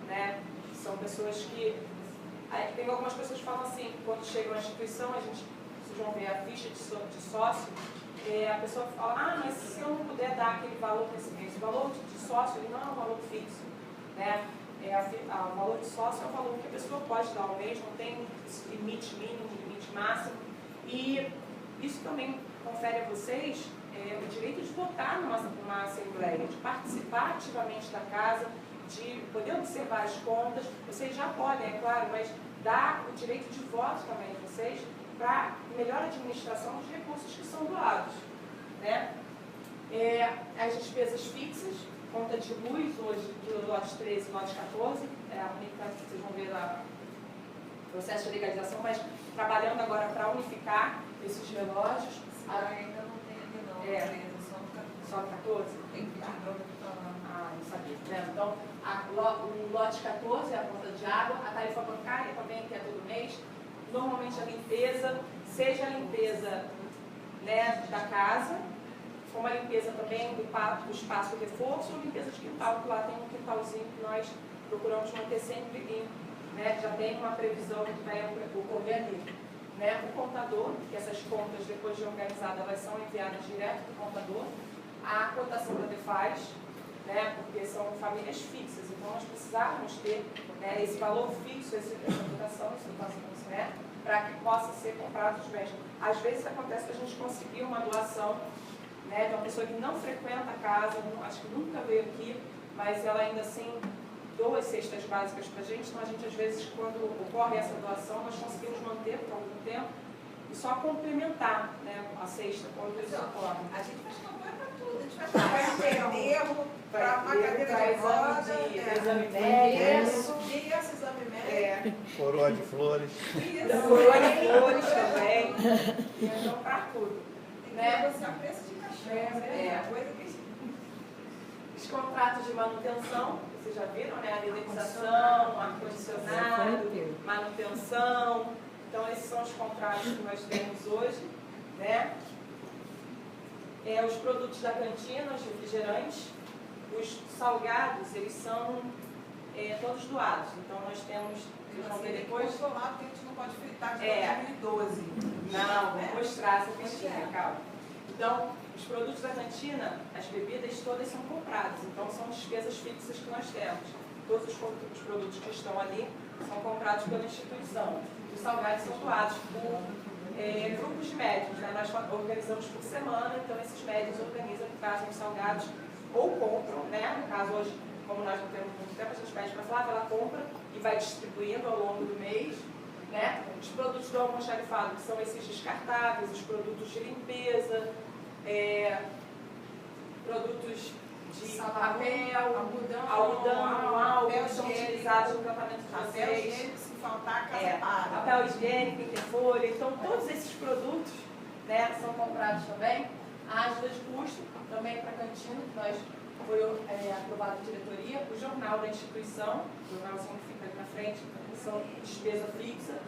né? São pessoas que... Tem algumas pessoas que falam assim, quando chegam à instituição, vocês vão ver a ficha de sócio, a pessoa fala, mas se eu não puder dar aquele valor para esse mês, o valor de sócio ele não é um valor fixo, né? O valor de sócio é um valor que a pessoa pode dar ao mês, não tem limite mínimo, limite máximo, e isso também confere a vocês o direito de votar numa assembleia, de participar ativamente da casa, de poder observar as contas. Vocês já podem, é claro, mas dá o direito de voto também a vocês para melhor administração dos recursos que são doados, né? As despesas fixas, conta de luz, hoje, do lote 13 e lote 14, vocês vão ver lá o processo de legalização, mas trabalhando agora para unificar esses relógios. Ainda não tem aqui não, só 14? Tem que pedir para Não sabia, né? Então, o lote 14 é a conta de água, a tarifa bancária também, que é todo mês. Normalmente a limpeza, seja a limpeza, né, da casa, como a limpeza também do espaço de reforço, ou limpeza de quintal, que lá tem um quintalzinho que nós procuramos manter sempre limpo, né? Já tem uma previsão que vai ocorrer ali. Né? O contador, que essas contas, depois de organizadas, elas são enviadas direto para o contador. A cotação da Defaz, né? Porque são famílias fixas, então nós precisávamos ter, né, esse valor fixo, essa cotação, né, para que possa ser comprado os bens. Às vezes acontece que a gente conseguiu uma doação, né, de uma pessoa que não frequenta a casa, acho que nunca veio aqui, mas ela ainda assim doa as cestas básicas para a gente. Então a gente, às vezes, quando ocorre essa doação, nós conseguimos manter por algum tempo e só complementar, né, a cesta quando isso ocorre. A gente faz campanha para tudo, a gente faz campanha para enterro, para uma cadeira de roda, exame médico, criança, exame médico. Coroa de flores. Coroa de flores também. Então, para tudo. Tem que negociar preço de caixão, coisa que... Os contratos de manutenção, vocês já viram, né? A indenização, ar-condicionado, manutenção. Então, esses são os contratos que nós temos hoje, né? Os produtos da cantina, os refrigerantes, os salgados, eles são todos doados. Então, nós temos, vocês vão ver depois... controlar, porque a gente não pode fritar de 2012. Não, vou mostrar essa piscina, calma. Então, os produtos da cantina, as bebidas todas são compradas. Então, são despesas fixas que nós temos. Todos os produtos que estão ali são comprados pela instituição. Os salgados são doados por grupos de médiums, né? Nós organizamos por semana, então esses médiums organizam e trazem os salgados ou compram, né? No caso hoje, como nós não temos muito tempo, a gente pede para a Flávia, ela compra e vai distribuindo ao longo do mês, né? Os produtos do almoxarifado, que são esses descartáveis, os produtos de limpeza, produtos de papel, algodão, álcool, que são utilizados no tratamento de vocês. Faltar, a casa para. Papel higiênico, interfolha, então todos esses produtos, né, são comprados também. A ajuda de custo também para a cantina, que foi aprovado a diretoria, o jornal da instituição, o jornalzinho fica ali na frente, são despesa fixa,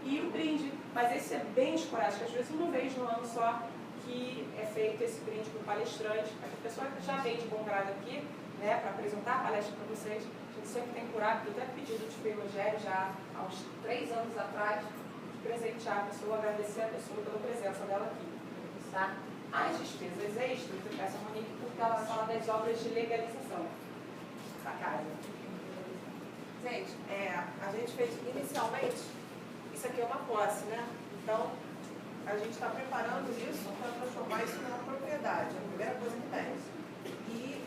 e o brinde, mas esse é bem esporádico, às vezes uma vez no ano só que é feito esse brinde para o palestrante, a pessoa que já vem de bom grado aqui, né, para apresentar a palestra para vocês. A gente sempre tem por hábito, até pedido de Frei Rogério, já há uns 3 anos atrás, de presentear a pessoa, agradecer a pessoa pela presença dela aqui. Tá? As despesas extras, eu peço a Monique porque ela fala das obras de legalização da casa. Gente, a gente fez inicialmente, isso aqui é uma posse, né? Então, a gente está preparando isso para transformar isso numa propriedade, é a primeira coisa que tem. E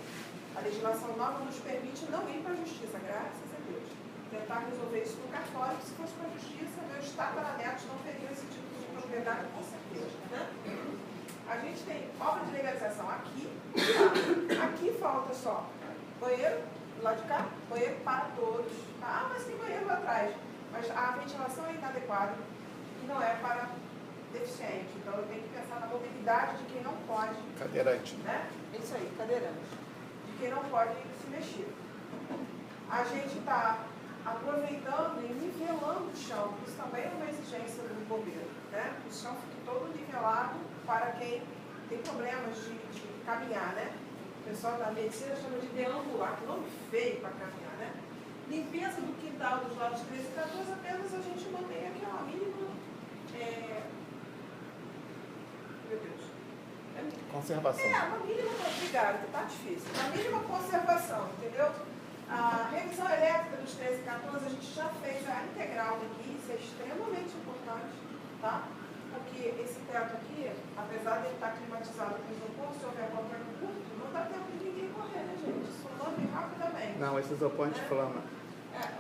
a legislação nova nos permite não ir para a justiça, graças a Deus. Tentar resolver isso no cartório, se fosse para a justiça, meus tataranetos não teriam esse tipo de propriedade, com certeza. Né? A gente tem obra de legalização aqui, tá? Aqui falta só banheiro, do lado de cá, banheiro para todos. Ah, mas tem banheiro lá atrás. Mas a ventilação é inadequada e não é para deficiente. Então eu tenho que pensar na mobilidade de quem não pode. Cadeirante. Né? Isso aí, cadeirante. Que não pode se mexer. A gente está aproveitando e nivelando o chão, isso também é uma exigência do bombeiro, né? O chão fica todo nivelado para quem tem problemas de caminhar, né? O pessoal da medicina chama de deambular, que nome feio para caminhar, né? Limpeza do quintal dos lados 13 e 14, apenas a gente mantém aqui uma mínima. Meu Deus. Conservação. Uma mínima, obrigada, que tá difícil. Uma mínima conservação, entendeu? A revisão elétrica dos 13 e 14, a gente já fez a integral daqui, isso é extremamente importante, tá? Porque esse teto aqui, apesar de ele estar climatizado com isopor, se houver qualquer curto, não dá tempo de ninguém correr, né, gente? Isso lambe rapidamente. Não, esse isopor anti-flama.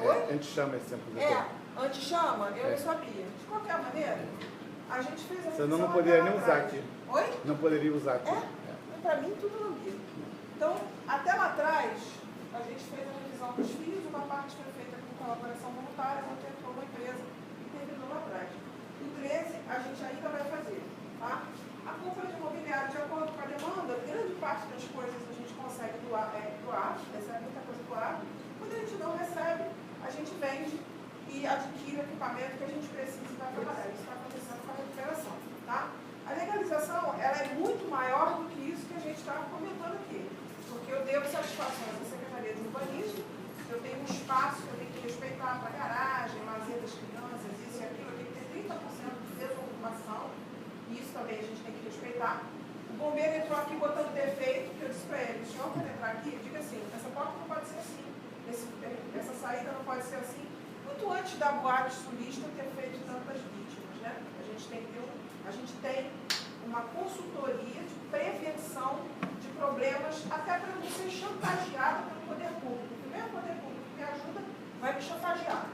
Oi? Anti-chama esse sempre isopor. Anti-chama, eu não sabia. De qualquer maneira, a gente fez a revisão. Você não poderia nem usar aqui. Oi? Não poderia usar aqui. Para mim, tudo lambia. Então, até lá atrás, a gente fez a revisão dos fios, uma parte foi feita com colaboração voluntária, outra entrou uma empresa e terminou lá atrás. O 13, a gente ainda vai fazer. Tá? A compra de mobiliário, de acordo com a demanda, grande parte das coisas a gente consegue doar, recebe muita coisa doada. Quando a gente não recebe, a gente vende e adquire equipamento que a gente precisa para trabalhar. Isso está acontecendo com a recuperação. Tá? A legalização, ela é muito maior do que isso que a gente está comentando aqui. Porque eu devo satisfações à Secretaria de Urbanismo, eu tenho um espaço que eu tenho que respeitar para garagem, lazer das crianças, isso e aquilo, eu tenho que ter 30% de desocupação, e isso também a gente tem que respeitar. O bombeiro entrou aqui botando defeito, que eu disse para ele, o senhor quer entrar aqui? Diga assim, essa porta não pode ser assim, essa saída não pode ser assim. Muito antes da boate sulista ter feito tantas vítimas, né? A gente tem uma consultoria de prevenção de problemas, até para não ser chantageado pelo poder público. Primeiro, o poder público que ajuda vai me chantagear.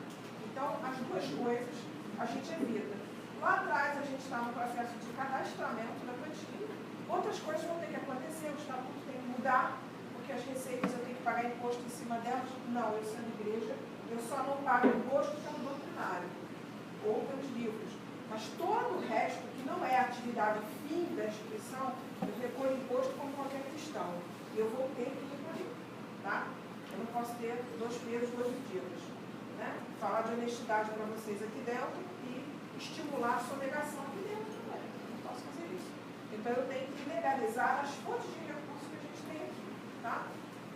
Então, as duas coisas a gente evita. Lá atrás, a gente está no processo de cadastramento da cantina. Outras coisas vão ter que acontecer, o estatuto tem que mudar, porque as receitas eu tenho que pagar imposto em cima delas. Não, eu sendo igreja, eu só não pago imposto pelo doutrinário ou pelos livros. Mas todo o resto, que não é a atividade fim da instituição, eu recolho imposto como qualquer cristão. Eu vou ter que recolher. tá? Eu não posso ter dois pesos, duas medidas, né? Falar de honestidade para vocês aqui dentro e estimular a sonegação aqui dentro também. Eu não posso fazer isso. Então, eu tenho que legalizar as fontes de recursos que a gente tem aqui, tá?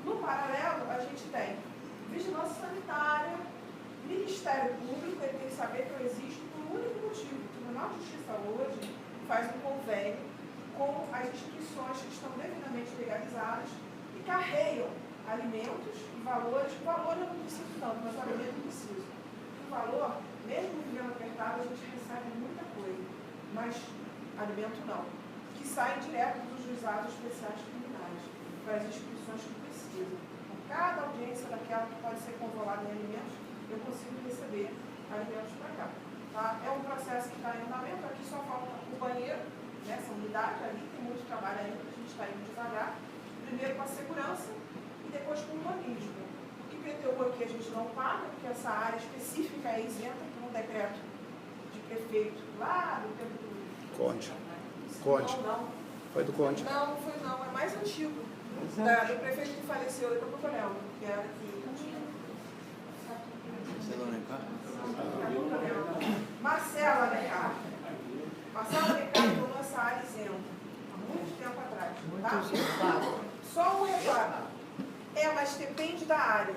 No paralelo, a gente tem vigilância sanitária, Ministério Público, ele tem que saber que eu existo por um único motivo. O Tribunal de Justiça hoje faz um convênio com as instituições que estão devidamente legalizadas e carregam alimentos e valores. O valor eu não preciso tanto, mas o alimento eu preciso. O valor, mesmo vivendo apertado, a gente recebe muita coisa, mas alimento não. Que sai direto dos juizados especiais criminais para as instituições que precisam. Então, cada audiência daquela que pode ser controlada em alimentos, eu consigo receber alimentos para cá. Tá? É um processo que está em andamento, aqui só falta o banheiro, né? Essa unidade ali, tem muito trabalho ainda, a gente está indo devagar. Primeiro com a segurança e depois com o urbanismo. O que IPTU aqui a gente não paga, porque essa área específica é isenta por um decreto de prefeito lá do tempo do Conte. Não. Foi do Conte. Não, foi não, é mais antigo. Do prefeito que faleceu, daqui a pouco eu lembro, que era aqui. Marcelo Alencar. Marcelo Alencar tornou essa área isenta há muito tempo atrás. Tá? Só um reparo. Mas depende da área.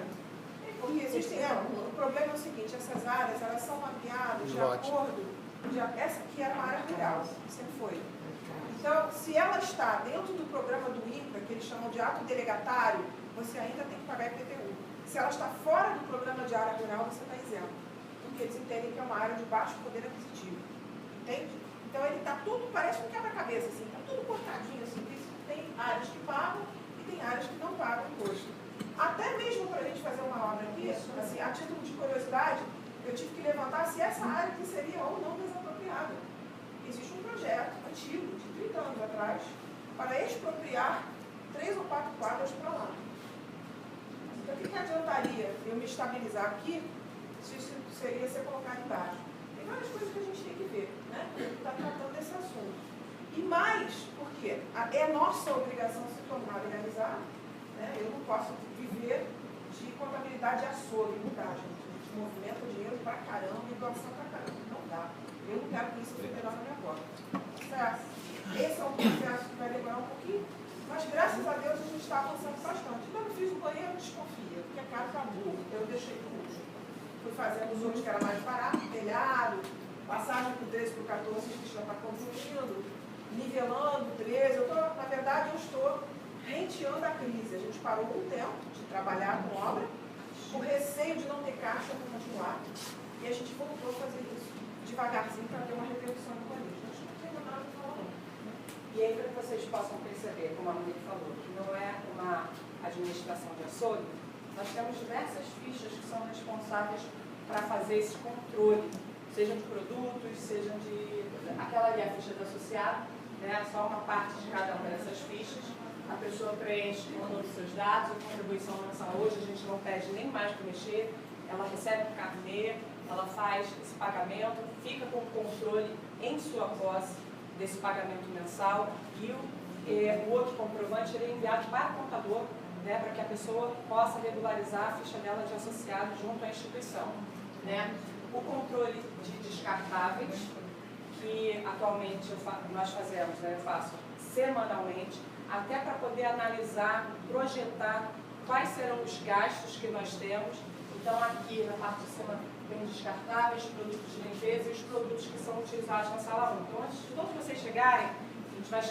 Porque existem. O problema é o seguinte, essas áreas elas são mapeadas de acordo. Essa aqui era uma área rural, sempre foi. Então, se ela está dentro do programa do INCRA, que eles chamam de ato delegatário, você ainda tem que pagar IPTU. Se ela está fora do programa de área rural, você está isento. Porque eles entendem que é uma área de baixo poder aquisitivo. Entende? Então, ele está tudo, parece um quebra-cabeça, assim, está tudo cortadinho, assim. Tem áreas que pagam e tem áreas que não pagam imposto. Até mesmo para a gente fazer uma obra aqui, assim, a título de curiosidade, eu tive que levantar se essa área aqui seria ou não desapropriada. Existe um projeto antigo, de 30 anos atrás, para expropriar 3 ou 4 quadras para lá. Então, o que adiantaria eu me estabilizar aqui se isso seria ser colocado embaixo? Tem várias coisas que a gente tem que ver, né? Está tratando desse assunto. E mais, por quê? É nossa obrigação se tornar legalizado, né? Eu não posso viver de contabilidade de açougue, não dá, gente. A gente movimenta dinheiro pra caramba e doação pra caramba. Não dá. Eu não quero que isso fique na minha porta. Certo? Esse é um processo que vai demorar um pouquinho, mas graças a Deus a gente está avançando bastante. Quando eu fiz o banheiro, desconfia, porque a casa está boa. Eu deixei por último. Fui fazendo os outros que era mais barato, telhado, passagem do 13 para o 14, que já está consumindo, nivelando o 13. Na verdade, eu estou renteando a crise. A gente parou um tempo de trabalhar com obra, por receio de não ter caixa para continuar, e a gente voltou a fazer isso devagarzinho para ter uma repercussão no urbanismo. A gente não tem nada para falar, não. E aí, para que vocês possam perceber, como a Monique falou, que não é uma administração de açougue, nós temos diversas fichas que são responsáveis para fazer esse controle, seja de produtos, seja de... Aquela ali é a ficha do associado, né? Só uma parte de cada uma dessas fichas. A pessoa preenche todos os seus dados, a contribuição mensal hoje a gente não pede nem mais para mexer, ela recebe o carnê, ela faz esse pagamento, fica com o controle em sua posse desse pagamento mensal e o outro comprovante ele é enviado para o contador, né, para que a pessoa possa regularizar a ficha dela de associado junto à instituição. Né? O controle de descartáveis, que atualmente nós fazemos, né, eu faço semanalmente, até para poder analisar, projetar quais serão os gastos que nós temos. Então, aqui na parte de cima tem descartáveis, produtos de limpeza e os produtos que são utilizados na sala 1. Então, antes de todos vocês chegarem, a gente vai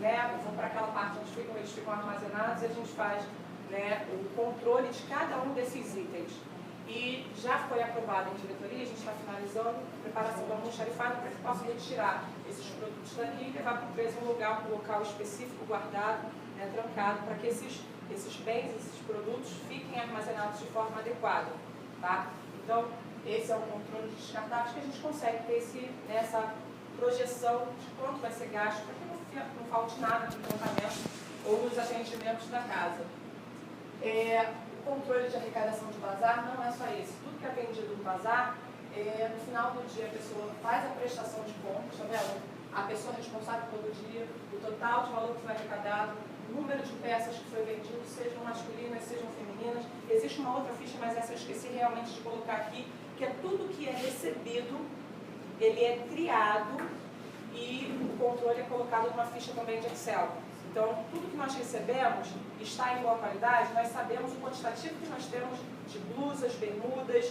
né, vão para aquela parte onde eles ficam armazenados e a gente faz, né, o controle de cada um desses itens. E já foi aprovado em diretoria, a gente está finalizando a preparação do almoxarifado para que possa retirar esses produtos daqui e levar para o preso um local específico, guardado, né, trancado, para que esses bens, esses produtos fiquem armazenados de forma adequada. Tá? Então, esse é o controle de descartáveis que a gente consegue ter essa projeção de quanto vai ser gasto, para que não falte nada no tratamento ou nos atendimentos da casa. O controle de arrecadação de bazar não é só esse. Tudo que é vendido no bazar, no final do dia a pessoa faz a prestação de contas, tá vendo? A pessoa responsável todo dia, o total de valor que foi arrecadado, o número de peças que foi vendido, sejam masculinas, sejam femininas. Existe uma outra ficha, mas essa eu esqueci realmente de colocar aqui, que é tudo que é recebido, ele é criado e o controle é colocado numa ficha também de Excel. Então, tudo que nós recebemos está em boa qualidade, nós sabemos o quantitativo que nós temos de blusas, bermudas,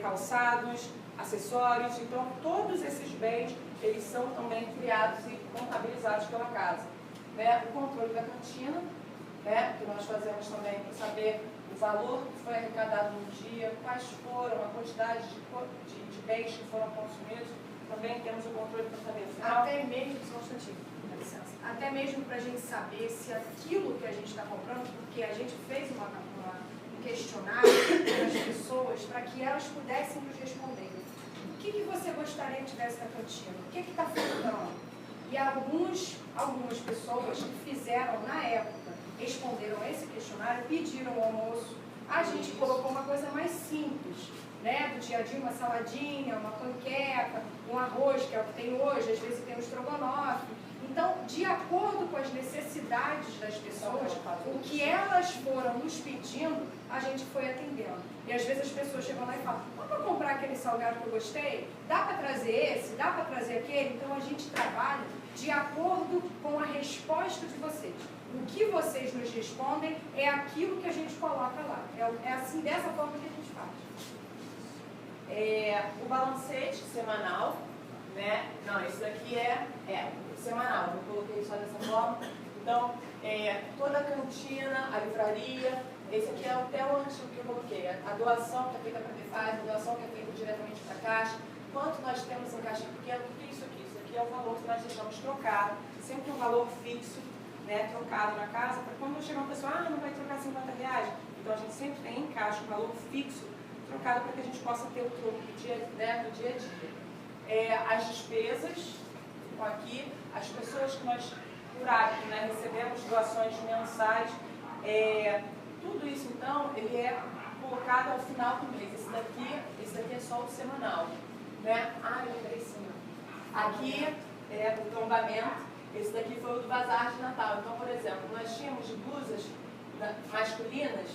calçados, acessórios. Então, todos esses bens, eles são também criados e contabilizados pela casa. Né? O controle da cantina, né? Que nós fazemos também para saber o valor que foi arrecadado no dia, quais foram, a quantidade de bens que foram consumidos. Também temos o controle para saber o final. Até mesmo, só um instantinho, dá licença. Até mesmo para a gente saber se aquilo que a gente está comprando, porque a gente fez um questionário para as pessoas para que elas pudessem nos responder. O que você gostaria que tivesse na cantina? O que está faltando? E algumas pessoas que fizeram na época, responderam esse questionário, pediram o almoço. A gente colocou uma coisa mais simples, né? Do dia a dia, uma saladinha, uma panqueca, um arroz, que é o que tem hoje, às vezes tem um estrogonofe. Então, de acordo com as necessidades das pessoas, o que elas foram nos pedindo, a gente foi atendendo. E às vezes as pessoas chegam lá e falam, dá para comprar aquele salgado que eu gostei? Dá para trazer esse? Dá para trazer aquele? Então a gente trabalha de acordo com a resposta de vocês. O que vocês nos respondem é aquilo que a gente coloca lá. É assim, dessa forma que a gente faz. O balancete semanal, né? Não, esse daqui é semanal, eu coloquei só dessa forma. Então, toda a cantina, a livraria, esse aqui é até o antigo que eu coloquei. A doação que é feita para a Defaz, a doação que é feita diretamente para a Caixa. Quanto nós temos em caixa pequena, o que é isso aqui? Isso aqui é o valor que nós deixamos trocado, sempre um valor fixo, né, trocado na casa, para quando chegar uma pessoa, não vai trocar R$50. Então a gente sempre tem em caixa um valor fixo trocado para que a gente possa ter o troco do dia, né, do dia a dia. As despesas ficam aqui, as pessoas que nós, por hábito, né, recebemos doações mensais, tudo isso então, ele é colocado ao final do mês. Esse daqui é só o semanal. Né? Eu lembrei sim. Aqui é o tombamento, esse daqui foi o do bazar de Natal. Então, por exemplo, nós tínhamos de blusas masculinas,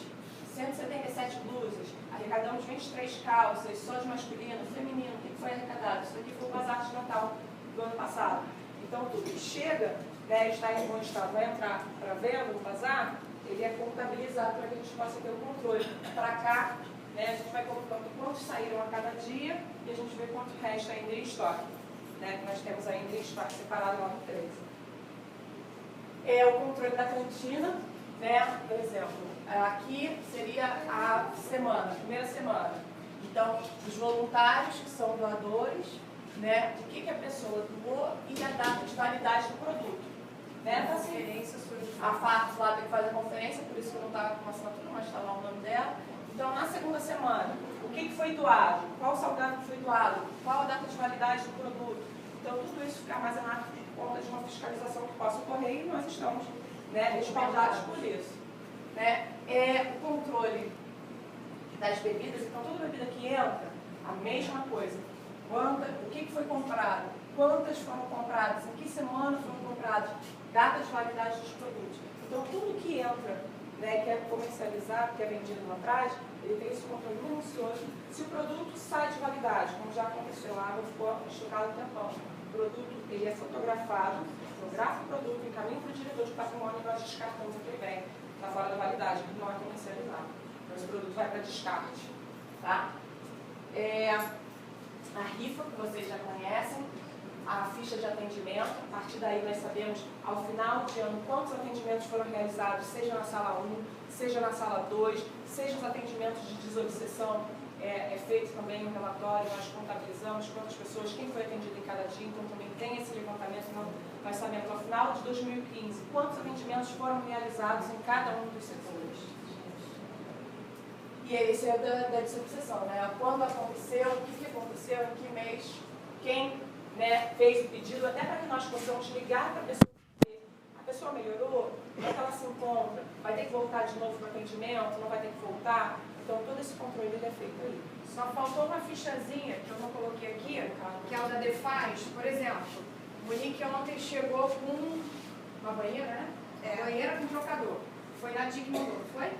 177 blusas, arrecadamos 23 calças, só de masculino, feminino, o que foi arrecadado? Isso daqui foi o bazar de Natal do ano passado. Então, tudo que chega, né, está em bom estado, vai entrar para venda no bazar, ele é contabilizado para que a gente possa ter o controle. Para cá, né, a gente vai colocando quantos saíram a cada dia e a gente vê quanto resta ainda em estoque. Né, que nós temos ainda em estoque separado lá no 13. O controle da cantina, né, por exemplo, aqui seria a semana, a primeira semana. Então, os voluntários, que são doadores, né, o que a pessoa doou e a data de validade do produto. Né, a Flávia que faz a conferência, por isso que eu não estava com a assinatura, mas está lá o nome dela. Então, na segunda semana, o que foi doado? Qual salgado foi doado? Qual a data de validade do produto? Então, tudo isso fica armazenado por conta de uma fiscalização que possa ocorrer e nós estamos, né, respaldados por isso. Né? O controle das bebidas, então toda bebida que entra, a mesma coisa. O que foi comprado? Quantas foram compradas? Em que semana foram compradas? Data de validade dos produtos. Então, tudo que entra, né, que é comercializado, que é vendido lá atrás, ele tem esse controle minucioso. Se o produto sai de validade, como já aconteceu lá, não ficou estocado um tempão, o produto ele é fotografado, fotografa o produto, encaminha para o diretor de patrimônio e nós descartamos aquele bem, está fora da validade, que não é comercializado. Então, esse produto vai para descarte. Tá? A rifa, que vocês já conhecem, a ficha de atendimento, a partir daí nós sabemos, ao final de ano, quantos atendimentos foram realizados, seja na sala 1, seja na sala 2, seja os atendimentos de desobsessão, é feito também um relatório, nós contabilizamos quantas pessoas, quem foi atendido em cada dia, então também tem esse levantamento, nós sabemos ao final de 2015, quantos atendimentos foram realizados em cada um dos setores. E esse é da desobsessão, né? Quando aconteceu, o que aconteceu, em que mês, quem, né, fez o pedido, até para que nós possamos ligar para a pessoa. A pessoa melhorou, como é que ela se encontra, vai ter que voltar de novo para o atendimento, não vai ter que voltar. Então, todo esse controle ele é feito aí. Só faltou uma fichazinha, que eu não coloquei aqui, que é o da Defaz. Por exemplo, o Monique ontem chegou com uma banheira, né? Banheira com trocador. Foi na DIC que mandou, não foi?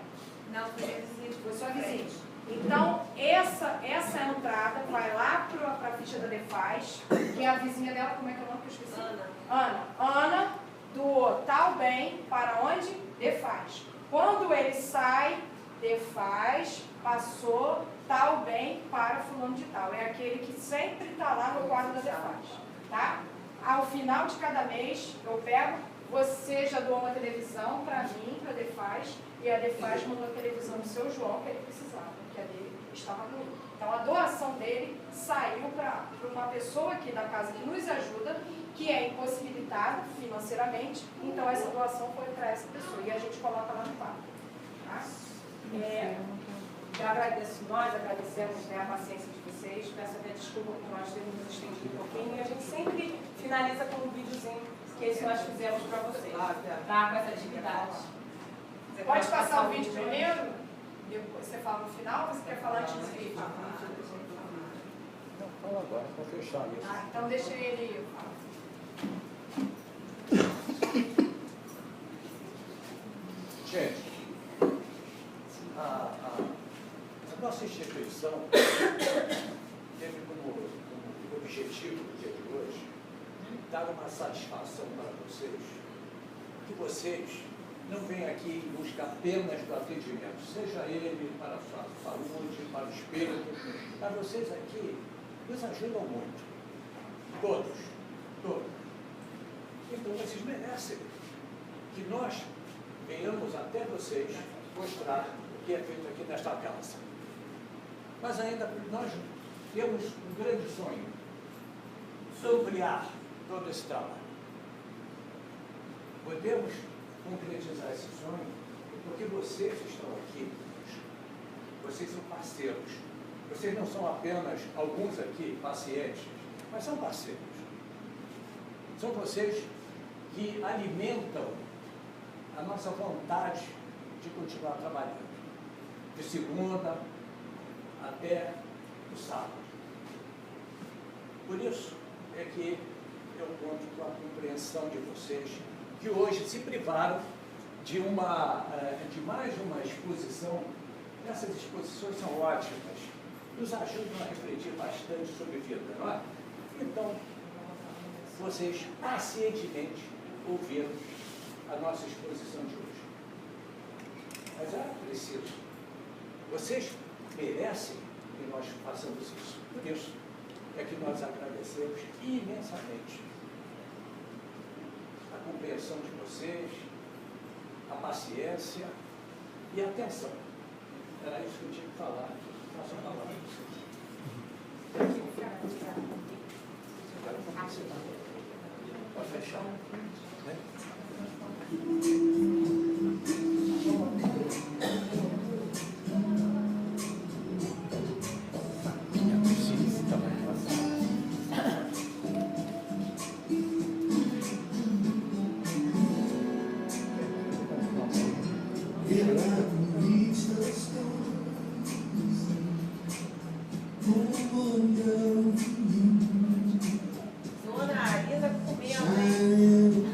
Não, foi minha vizinha de Foi sua vizinha. Então, essa entrada vai lá para a ficha da Defaz, que é a vizinha dela, como é que é o nome que eu esqueci? Ana doou tal bem para onde? Defaz. Quando ele sai, Defaz passou tal bem para fulano de tal. É aquele que sempre está lá no quadro da Defaz. Tá? Ao final de cada mês, eu pego, você já doou uma televisão para mim, para a Defaz, e a Defaz mandou a televisão do seu João, que ele precisava, que a dele estava ruim. Então, a doação dele saiu para uma pessoa aqui da casa que nos ajuda, que é impossibilitada financeiramente, então essa doação foi para essa pessoa, e a gente coloca lá no quadro. Tá? Nós agradecemos, né, a paciência de vocês, peço até desculpa por nós termos nos estendido um pouquinho, e a gente sempre finaliza com um videozinho que esse nós fizemos para vocês, tá? Com essa atividade. Você pode passar o vídeo primeiro, depois você fala no final, ou você quer falar antes do vídeo? Não, fala agora, para fechar isso. Então deixa ele falar. Gente, a nossa instituição teve como objetivo do dia de hoje dar uma satisfação para vocês, que vocês não vêm aqui em busca apenas do atendimento, seja ele para a saúde, para o espírito, mas vocês aqui nos ajudam muito, todos. Então vocês merecem que nós venhamos até vocês mostrar o que é feito aqui nesta casa. Mas ainda nós temos um grande sonho, ampliar todo esse trabalho. Podemos concretizar esse sonho porque vocês estão aqui, vocês são parceiros. Vocês não são apenas alguns aqui pacientes, mas são parceiros. São vocês que alimentam a nossa vontade de continuar trabalhando, de segunda até o sábado. Por isso é que eu conto com a compreensão de vocês, que hoje se privaram de mais uma exposição. Essas exposições são ótimas, nos ajudam a refletir bastante sobre a vida, não é? Então, vocês pacientemente ouviram a nossa exposição de hoje. Mas é preciso. Vocês merecem que nós façamos isso. Por isso é que nós agradecemos imensamente a compreensão de vocês, a paciência e a atenção. Era isso que eu tinha que falar. Faço a palavra. Pode fechar. Né? Dona Arisa comendo, hein?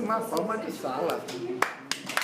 uma palma de sala.